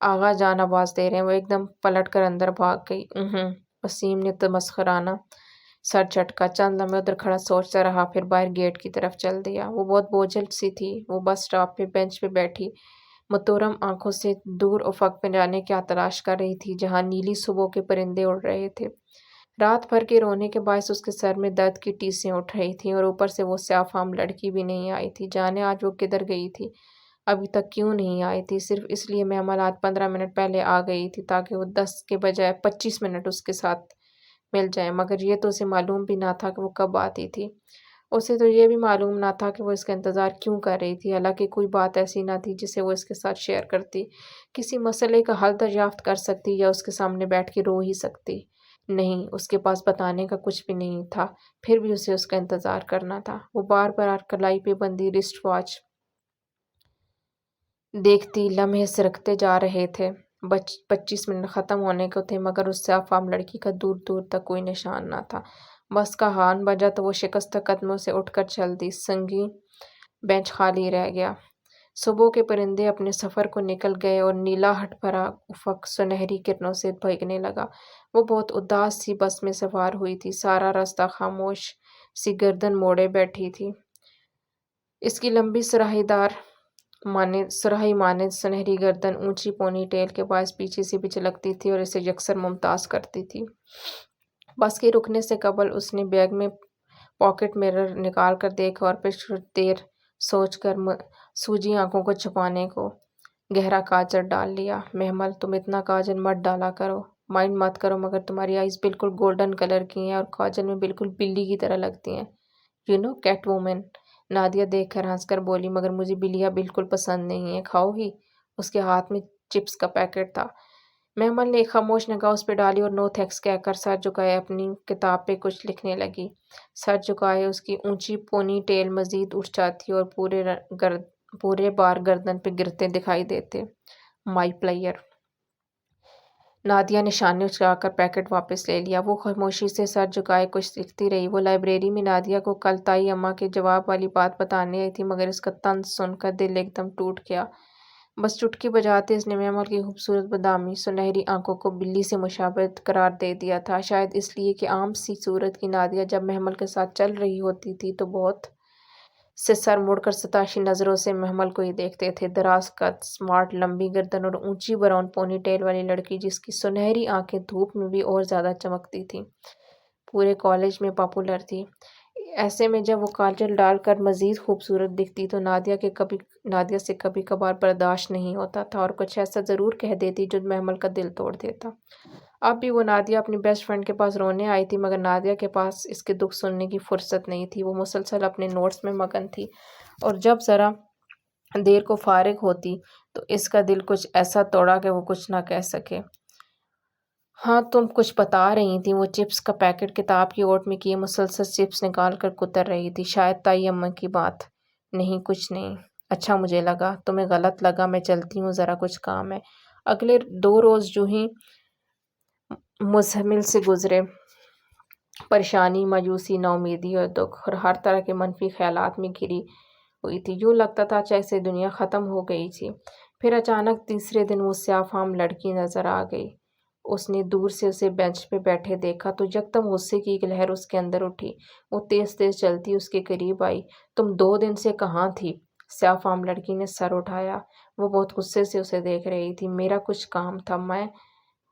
آغا جان آواز دے رہے ہیں۔ وہ ایک دم پلٹ کر اندر بھاگ گئی۔ وسیم نے تمسخرانہ سر جھٹکا۔ چند لمحے ادھر کھڑا سوچتا رہا، پھر باہر گیٹ کی طرف چل دیا۔ وہ بہت بوجھل سی تھی۔ وہ بس سٹاپ پہ بینچ پہ بیٹھی متورم آنکھوں سے دور افق پہ جانے کیا تلاش کر رہی تھی، جہاں نیلی صبح کے پرندے اڑ رہے تھے۔ رات بھر کے رونے کے باعث اس کے سر میں درد کی ٹیسیں اٹھ رہی تھیں، اور اوپر سے وہ سیاہ فام لڑکی بھی نہیں آئی تھی۔ جانے آج وہ کدھر گئی تھی؟ ابھی تک کیوں نہیں آئی تھی؟ صرف اس لیے محمل آج 15 منٹ پہلے آ گئی تھی تاکہ وہ 10 کے بجائے 25 منٹ اس کے ساتھ مل جائیں، مگر یہ تو اسے معلوم بھی نہ تھا کہ وہ کب آتی تھی۔ اسے تو یہ بھی معلوم نہ تھا کہ وہ اس کا انتظار کیوں کر رہی تھی، حالانکہ کوئی بات ایسی نہ تھی جسے وہ اس کے ساتھ شیئر کرتی، کسی مسئلے کا حل دریافت کر سکتی، یا اس کے سامنے بیٹھ کے رو ہی سکتی۔ نہیں، اس کے پاس بتانے کا کچھ بھی نہیں تھا، پھر بھی اسے اس کا انتظار کرنا تھا۔ وہ بار بار کلائی پہ بندھی رسٹ واچ دیکھتی، لمحے سرکتے جا رہے تھے۔ 25 منٹ ختم ہونے کو تھے، مگر اس سیاہ فام لڑکی کا دور دور تک کوئی نشان نہ تھا۔ بس کا ہارن بجا تو وہ شکستہ قدموں سے اٹھ کر چل دی۔ سنگین بینچ خالی رہ گیا۔ صبح کے پرندے اپنے سفر کو نکل گئے، اور نیلا ہٹ بھرا افق سنہری کرنوں سے بھیگنے لگا۔ وہ بہت اداس سی بس میں سوار ہوئی تھی، سارا راستہ خاموش سی گردن موڑے بیٹھی تھی۔ اس کی لمبی سراہی مانند سنہری گردن اونچی پونی ٹیل کے باعث پیچھے سے بھی جھلکتی تھی، اور اسے یکسر ممتاز کرتی تھی۔ بس کے رکنے سے قبل اس نے بیگ میں پاکٹ مرر نکال کر دیکھا، اور پھر کچھ دیر سوچ کر سوجی آنکھوں کو چھپانے کو گہرا کاجل ڈال لیا۔ محمل، تم اتنا کاجل مت ڈالا کرو، مائنڈ مت کرو، مگر تمہاری آئیز بالکل گولڈن کلر کی ہیں، اور کاجل میں بالکل بلی کی طرح لگتی ہیں۔ کیٹ وومن، نادیہ دیکھ کر ہنس کر بولی، مگر مجھے بلیاں بالکل پسند نہیں ہیں، کھاؤ گی؟ اس کے ہاتھ میں چپس کا پیکٹ تھا۔ محمل نے ایک خاموش نگاہ اس پہ ڈالی اور نو تھینکس کہہ کر سر جھکائے اپنی کتاب پہ کچھ لکھنے لگی۔ سر جھکائے اس کی اونچی پونی ٹیل مزید اٹھ جاتی اور پورے بار گردن پہ گرتے دکھائی دیتے۔ مائی پلیئر! نادیہ نے شانے اچکا کر پیکٹ واپس لے لیا۔ وہ خاموشی سے سر جھکائے کچھ لکھتی رہی۔ وہ لائبریری میں نادیہ کو کل تائی اماں کے جواب والی بات بتانے آئی تھی، مگر اس کا طنز سن کر دل ایک دم ٹوٹ گیا۔ بس چٹکی بجاتے اس نے محمل کی خوبصورت بادامی سنہری آنکھوں کو بلی سے مشابہت قرار دے دیا تھا، شاید اس لیے کہ عام سی صورت کی نادیہ جب محمل کے ساتھ چل رہی ہوتی تھی تو بہت سے سر مڑ کر ستاشی نظروں سے محمل کو ہی دیکھتے تھے۔ دراز قد، اسمارٹ لمبی گردن اور اونچی براؤن پونی ٹیل والی لڑکی جس کی سنہری آنکھیں دھوپ میں بھی اور زیادہ چمکتی تھیں، پورے کالج میں پاپولر تھی۔ ایسے میں جب وہ کاجل ڈال کر مزید خوبصورت دکھتی تو نادیہ سے کبھی کبھار برداشت نہیں ہوتا تھا اور کچھ ایسا ضرور کہہ دیتی جو محمل کا دل توڑ دیتا۔ اب بھی وہ نادیہ اپنی بیسٹ فرینڈ کے پاس رونے آئی تھی، مگر نادیہ کے پاس اس کے دکھ سننے کی فرصت نہیں تھی۔ وہ مسلسل اپنے نوٹس میں مگن تھی اور جب ذرا دیر کو فارغ ہوتی تو اس کا دل کچھ ایسا توڑا کہ وہ کچھ نہ کہہ سکے۔ ہاں تم کچھ بتا رہی تھی، وہ چپس کا پیکٹ کتاب کی اوٹ میں کیے مسلسل چپس نکال کر کتر رہی تھی۔ شاید تائی اماں کی بات۔ نہیں کچھ نہیں۔ اچھا مجھے لگا تمہیں غلط لگا، میں چلتی ہوں، ذرا کچھ کام ہے۔ اگلے 2 روز جو ہی مزمل سے گزرے، پریشانی، مایوسی، ناامیدی اور دکھ اور ہر طرح کے منفی خیالات میں گھری ہوئی تھی۔ یوں لگتا تھا جیسے دنیا ختم ہو گئی تھی۔ پھر اچانک تیسرے دن وہ سیاہ فام لڑکی نظر آ گئی۔ اس نے دور سے اسے بینچ پہ بیٹھے دیکھا تو یکدم غصے کی ایک لہر اس کے اندر اٹھی۔ وہ تیز تیز چلتی اس کے قریب آئی۔ تم 2 دن سے کہاں تھی؟ سیاہ فام لڑکی نے سر اٹھایا۔ وہ بہت غصے سے اسے دیکھ رہی تھی۔ میرا کچھ کام تھا۔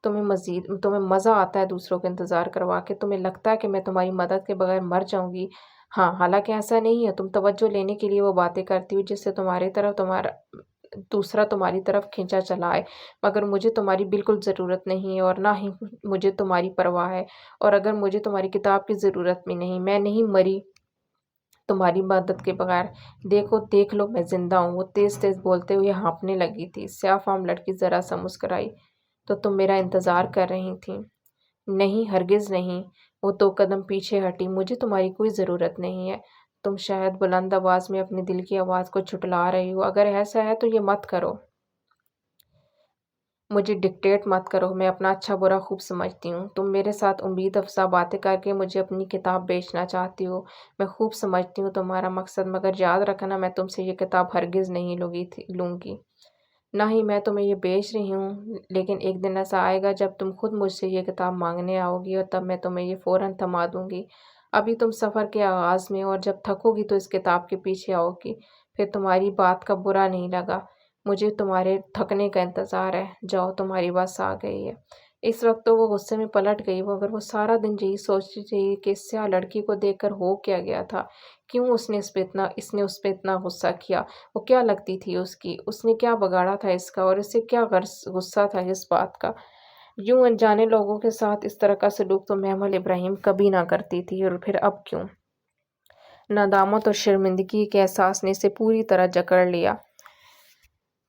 تمہیں مزہ آتا ہے دوسروں کا انتظار کروا کے، تمہیں لگتا ہے کہ میں تمہاری مدد کے بغیر مر جاؤں گی۔ ہاں حالانکہ ایسا نہیں ہے، تم توجہ لینے کے لیے وہ باتیں کرتی ہو جس سے دوسرا تمہاری طرف کھینچا چلا آئے، مگر مجھے تمہاری بالکل ضرورت نہیں ہے اور نہ ہی مجھے تمہاری پرواہ ہے، اور اگر مجھے تمہاری کتاب کی ضرورت بھی نہیں، میں نہیں مری تمہاری مدد کے بغیر۔ دیکھ لو میں زندہ ہوں۔ وہ تیز تیز بولتے ہوئے ہانپنے لگی تھی۔ سیاہ فام لڑکی ذرا سا مسکرائی۔ تو تم میرا انتظار کر رہی تھیں؟ نہیں ہرگز نہیں۔ وہ 2 قدم پیچھے ہٹی۔ مجھے تمہاری کوئی ضرورت نہیں ہے۔ تم شاید بلند آواز میں اپنے دل کی آواز کو جھٹلا رہی ہو۔ اگر ایسا ہے تو یہ مت کرو۔ مجھے ڈکٹیٹ مت کرو، میں اپنا اچھا برا خوب سمجھتی ہوں۔ تم میرے ساتھ امید افزا باتیں کر کے مجھے اپنی کتاب بیچنا چاہتی ہو، میں خوب سمجھتی ہوں تمہارا مقصد، مگر یاد رکھنا میں تم سے یہ کتاب ہرگز نہیں لوں گی۔ نہ ہی میں تمہیں یہ بیچ رہی ہوں، لیکن ایک دن ایسا آئے گا جب تم خود مجھ سے یہ کتاب مانگنے آؤ گی اور تب میں تمہیں یہ فوراً تھما دوں گی۔ ابھی تم سفر کے آغاز میں، اور جب تھکو گی تو اس کتاب کے پیچھے آؤ گی۔ پھر تمہاری بات کا برا نہیں لگا، مجھے تمہارے تھکنے کا انتظار ہے۔ جاؤ تمہاری بس آ گئی ہے۔ اس وقت تو وہ غصے میں پلٹ گئی، مگر وہ سارا دن یہی سوچتی رہی کہ اس سیاہ لڑکی کو دیکھ کر ہو کیا گیا تھا، کیوں اس نے اس پہ اتنا غصہ کیا، وہ کیا لگتی تھی اس نے کیا بگاڑا تھا اس کا، اور اسے کیا غصہ تھا اس بات کا۔ یوں انجانے لوگوں کے ساتھ اس طرح کا سلوک تو محمل ابراہیم کبھی نہ کرتی تھی، اور پھر اب کیوں؟ ندامت اور شرمندگی کے احساس نے اسے پوری طرح جکڑ لیا۔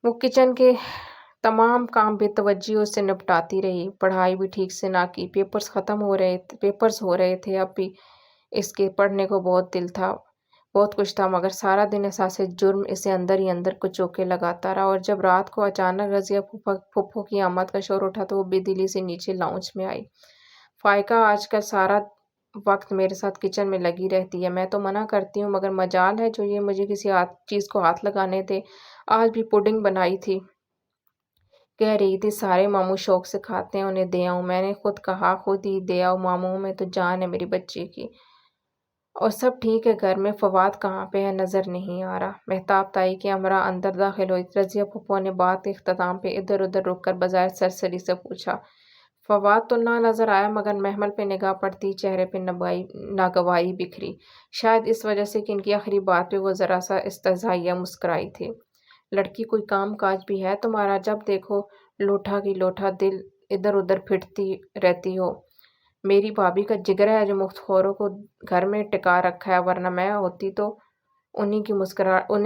وہ کچن کے تمام کام بے توجہی سے نپٹاتی رہی، پڑھائی بھی ٹھیک سے نہ کی۔ پیپرز ہو رہے تھے، اب بھی اس کے پڑھنے کو بہت کچھ تھا، مگر سارا دن احساس جرم اسے اندر ہی اندر کچوکے لگاتا رہا، اور جب رات کو اچانک رضیہ پھپھو کی آمد کا شور اٹھا تو وہ بے دلی سے نیچے لاؤنج میں آئی۔ فائقہ آج کل سارا وقت میرے ساتھ کچن میں لگی رہتی ہے، میں تو منع کرتی ہوں، مگر مجال ہے جو یہ مجھے کسی چیز کو ہاتھ لگانے دے۔ آج بھی پڈنگ بنائی تھی، کہہ رہی تھی سارے ماموں شوق سے کھاتے ہیں، انہیں دے آؤں۔ میں نے خود کہا خود ہی دے آؤ، ماموں میں تو جان ہے میری بچی کی۔ اور سب ٹھیک ہے گھر میں؟ فواد کہاں پہ ہے؟ نظر نہیں آ رہا۔ مہتاب تائی کی امراء اندر داخل ہوئی۔ رضیہ پھپھو نے بات کے اختتام پہ ادھر ادھر رک کر بظاہر سرسری سے پوچھا۔ فواد تو نہ نظر آیا، مگر محمل پہ نگاہ پڑتی چہرے پہ ناگواری بکھری، شاید اس وجہ سے کہ ان کی آخری بات پہ وہ ذرا سا استہزائیہ مسکرائی تھی۔ لڑکی کوئی کام کاج بھی ہے تمہارا؟ جب دیکھو لوٹا کی لوٹا دل ادھر ادھر پھرتی رہتی ہو۔ میری بھابھی کا جگر ہے جو مفت خوروں کو گھر میں ٹکا رکھا ہے، ورنہ میں ہوتی تو انہیں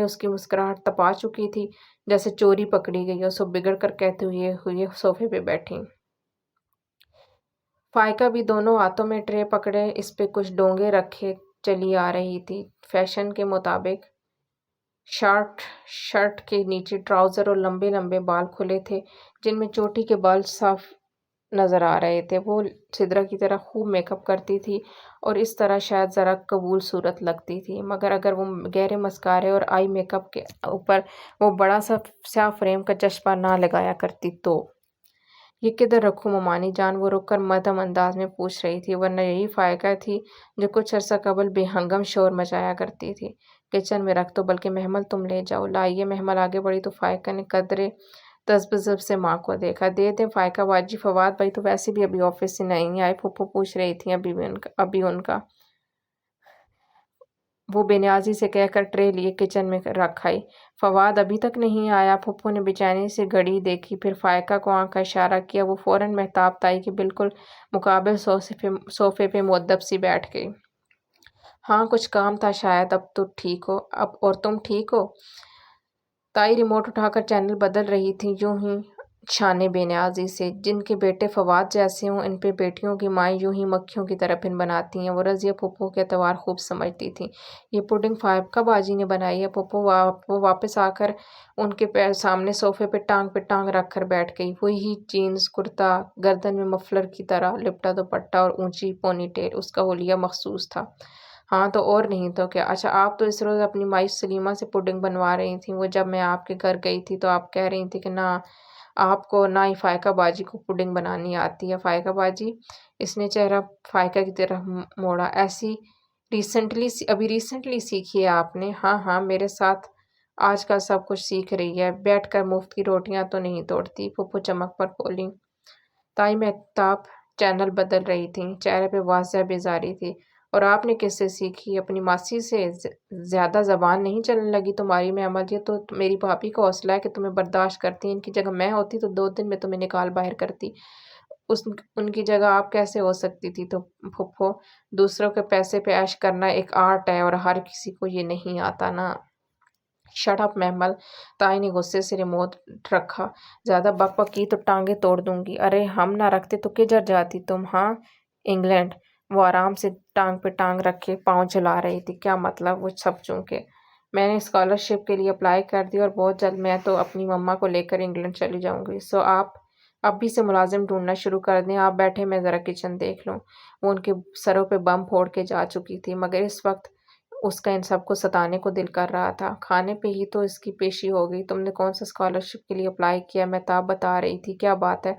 اس کی مسکراہٹ تپا چکی تھی، جیسے چوری پکڑی گئی اور سب بگڑ کر کہتے ہوئے صوفے پہ بیٹھی۔ فائقہ بھی دونوں ہاتھوں میں ٹرے پکڑے اس پہ کچھ ڈونگے رکھے چلی آ رہی تھی۔ فیشن کے مطابق شرٹ کے نیچے ٹراؤزر اور لمبے لمبے بال کھلے تھے، جن میں چوٹی کے بال صاف نظر آ رہے تھے۔ وہ سدرا کی طرح خوب میک اپ کرتی تھی اور اس طرح شاید ذرا قبول صورت لگتی تھی، مگر اگر وہ گہرے مسکارے اور آئی میک اپ کے اوپر وہ بڑا سا سیاہ فریم کا چشمہ نہ لگایا کرتی تو۔ یہ کدھر رکھوں ممانی جان؟ وہ رک کر مدھم انداز میں پوچھ رہی تھی، ورنہ یہی فائقہ تھی جو کچھ عرصہ قبل بے ہنگم شور مچایا کرتی تھی۔ کچن میں رکھ دو، بلکہ محمل تم لے جاؤ۔ لائیے۔ محمل آگے بڑھی تو فائقہ نے قدرے تذبذب سے ماں کو دیکھا۔ دے دیں فائقہ باجی، فواد بھائی تو ویسے بھی ابھی آفس سے نہیں آئے، پھپھو پوچھ رہی تھیں ابھی ان کا۔ وہ بے نیازی سے کہہ کر ٹرے لیے کچن میں رکھ آئی۔ فواد ابھی تک نہیں آیا؟ پھپھو نے بے چینی سے گھڑی دیکھی، پھر فائقہ کو آنکھ کا اشارہ کیا۔ وہ فوراً مہتاب تائی کے بالکل مقابل صوفے پہ مؤدب سی بیٹھ گئی۔ ہاں کچھ کام تھا شاید۔ اب تو ٹھیک ہو؟ اب اور تم ٹھیک ہو؟ تائی ریموٹ اٹھا کر چینل بدل رہی تھیں، یوں ہی شانے بے نیازی سے۔ جن کے بیٹے فواد جیسے ہوں، ان پہ بیٹیوں کی مائیں یوں ہی مکھیوں کی طرح پن بناتی ہیں۔ وہ رضیہ پھپھو کے اعتبار خوب سمجھتی تھیں۔ یہ پڈنگ فائقہ باجی نے بنائی ہے پھپھو؟ وہ واپس آ کر ان کے سامنے صوفے پہ ٹانگ رکھ کر بیٹھ گئی۔ وہی جینز کرتا، گردن میں مفلر کی طرح لپٹا دوپٹہ اور اونچی پونی ٹیل اس کا حلیہ مخصوص تھا۔ ہاں تو اور نہیں تو کیا۔ اچھا آپ تو اس روز اپنی مائی سلیمہ سے پڈنگ بنوا رہی تھیں۔ وہ جب میں آپ کے گھر گئی تھی تو آپ کہہ رہی تھیں کہ نہ آپ کو نہ ہی فائقہ باجی کو پڈنگ بنانی آتی ہے۔ فائقہ باجی؟ اس نے چہرہ فائقہ کی طرف موڑا۔ ابھی ریسنٹلی سیکھی ہے آپ نے؟ ہاں ہاں، میرے ساتھ آج کل سب کچھ سیکھ رہی ہے، بیٹھ کر مفت کی روٹیاں تو نہیں توڑتی۔ پھپھو چمک پر بولی۔ تائی مہتاب چینل بدل رہی تھیں، چہرے پہ واضح بیزاری تھی۔ اور آپ نے کس سے سیکھی؟ اپنی ماسی سے؟ زیادہ زبان نہیں چلنے لگی تمہاری محمل؟ یہ تو میری بھابھی کا حوصلہ ہے کہ تمہیں برداشت کرتی۔ ان کی جگہ میں ہوتی تو 2 دن میں تمہیں نکال باہر کرتی۔ ان کی جگہ آپ کیسے ہو سکتی تھی؟ تو پھپھو، دوسروں کے پیسے پہ عیش کرنا ایک آرٹ ہے اور ہر کسی کو یہ نہیں آتا نا۔ شٹ اپ محمل! تائی نے غصے سے ریموٹ رکھا۔ زیادہ بک بک کی تو ٹانگیں توڑ دوں گی۔ ارے ہم نہ رکھتے تو کدھر جاتی تم؟ ہاں انگلینڈ۔ وہ آرام سے ٹانگ پہ ٹانگ رکھے پاؤں چلا رہی تھی۔ کیا مطلب؟ وہ سب چونکہ میں نے اسکالرشپ کے لیے اپلائی کر دی اور بہت جلد میں تو اپنی مما کو لے کر انگلینڈ چلی جاؤں گی۔ سو آپ ابھی سے ملازم ڈھونڈنا شروع کر دیں۔ آپ بیٹھے، میں ذرا کچن دیکھ لوں۔ وہ ان کے سروں پہ بم پھوڑ کے جا چکی تھی، مگر اس وقت اس کا ان سب کو ستانے کو دل کر رہا تھا۔ کھانے پہ ہی تو اس کی پیشی ہو گئی۔ تم نے کون سا اسکالرشپ کے لیے اپلائی کیا؟ مہتاب بتا رہی تھی۔ کیا بات ہے؟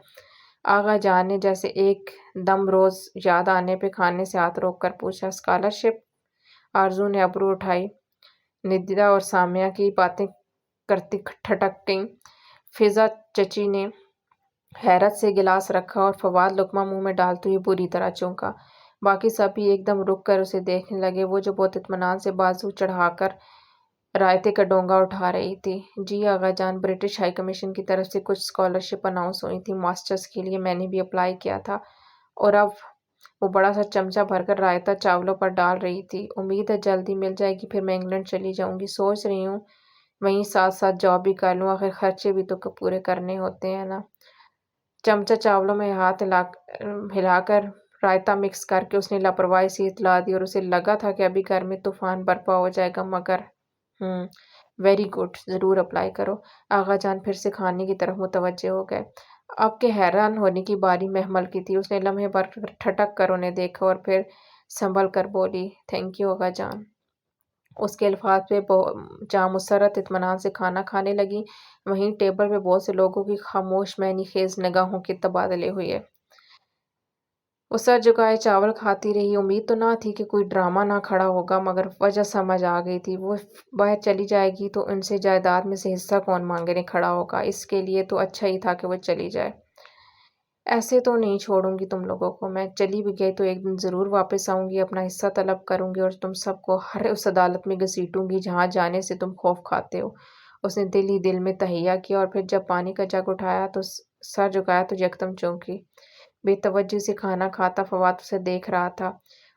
آغا جان نے جیسے ایک دم روز یاد آنے پہ کھانے سے ہاتھ روک کر پوچھا۔ اسکالرشپ؟ آرزو نے ابرو اٹھائی۔ ندیہ اور سامیہ کی باتیں کرتی ٹھٹک گئیں۔ فضا چچی نے حیرت سے گلاس رکھا اور فواد لقمہ منہ میں ڈالتے ہوئے بری طرح چونکا۔ باقی سب بھی ایک دم رک کر اسے دیکھنے لگے، وہ جو بہت اطمینان سے بازو چڑھا کر رائتے کا ڈونگا اٹھا رہی تھی۔ جی آغا جان، برٹش ہائی کمیشن کی طرف سے کچھ اسکالرشپ اناؤنس ہوئی تھی ماسٹرز کے لیے، میں نے بھی اپلائی کیا تھا۔ اور اب وہ بڑا سا چمچہ بھر کر رائتا چاولوں پر ڈال رہی تھی۔ امید ہے جلدی مل جائے گی، پھر میں انگلینڈ چلی جاؤں گی۔ سوچ رہی ہوں وہیں ساتھ ساتھ جاب بھی کر لوں، آخر خرچے بھی تو پورے کرنے ہوتے ہیں نا۔ چمچہ چاولوں میں ہاتھ ہلا کر رائتا مکس کر کے اس نے لاپرواہی سے اطلاع دی، اور اسے لگا تھا کہ ابھی گھر میں طوفان برپا ہو جائے گا، مگر ویری گڈ، ضرور اپلائی کرو۔ آغا جان پھر سے کھانے کی طرف متوجہ ہو گئے۔ اب کے حیران ہونے کی باری محمل کی تھی۔ اس نے لمحے بھر ٹھٹک کر انہیں دیکھا اور پھر سنبھل کر بولی، تھینک یو آغا جان۔ اس کے الفاظ پہ جہاں مسرت اطمینان سے کھانا کھانے لگی، وہیں ٹیبل پہ بہت سے لوگوں کی خاموش معنی خیز نگاہوں کے تبادلے ہوئے۔ وہ سر جھکائے چاول کھاتی رہی۔ امید تو نہ تھی کہ کوئی ڈرامہ نہ کھڑا ہوگا، مگر وجہ سمجھ آ گئی تھی۔ وہ باہر چلی جائے گی تو ان سے جائیداد میں سے حصہ کون مانگنے کھڑا ہوگا؟ اس کے لیے تو اچھا ہی تھا کہ وہ چلی جائے۔ ایسے تو نہیں چھوڑوں گی تم لوگوں کو، میں چلی بھی گئی تو ایک دن ضرور واپس آؤں گی، اپنا حصہ طلب کروں گی اور تم سب کو ہر اس عدالت میں گھسیٹوں گی جہاں جانے سے تم خوف کھاتے ہو۔ اس نے دل ہی دل میں تہیہ کیا اور پھر جب پانی کا جگ اٹھایا تو سر جھکایا تو یکدم چونکی۔ بے توجہی سے کھانا کھاتا فواد اسے دیکھ رہا تھا۔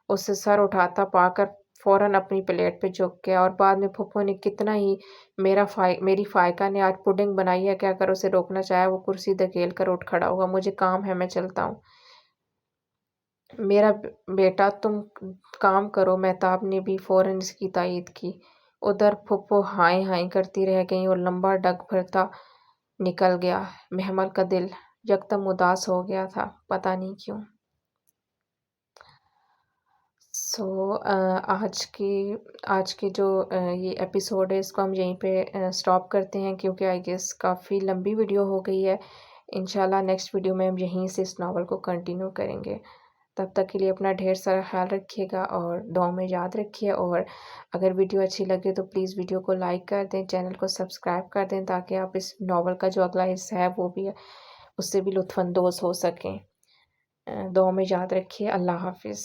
اس سے سر اٹھاتا پا کر فوراً اپنی پلیٹ پہ جھک گیا، اور بعد میں پھپھو نے کتنا ہی میری فائقہ نے آج پڈنگ بنائی ہے کہہ کر اسے روکنا چاہا۔ وہ کرسی دھکیل کر اٹھ کھڑا ہوا۔ مجھے کام ہے، میں چلتا ہوں۔ میرا بیٹا تم کام کرو۔ مہتاب نے بھی فوراً اس کی تائید کی۔ ادھر پھپھو ہائیں ہائیں کرتی رہ گئیں اور لمبا ڈگ بھرتا نکل گیا۔ محمل کا دل یکدم اداس ہو گیا تھا، پتہ نہیں کیوں۔ سو آج کے جو یہ ایپیسوڈ ہے اس کو ہم یہیں پہ اسٹاپ کرتے ہیں، کیونکہ آئی گیس کافی لمبی ویڈیو ہو گئی ہے۔ انشاءاللہ نیکسٹ ویڈیو میں ہم یہیں سے اس ناول کو کنٹینیو کریں گے۔ تب تک کے لیے اپنا ڈھیر سارا خیال رکھیے گا اور دعاؤں میں یاد رکھیے، اور اگر ویڈیو اچھی لگے تو پلیز ویڈیو کو لائک کر دیں، چینل کو سبسکرائب کر دیں، تاکہ آپ اس ناول کا جو اگلا حصہ ہے وہ بھی اس سے بھی لطف اندوز ہو سکیں۔ دعاؤں میں یاد رکھیے۔ اللہ حافظ۔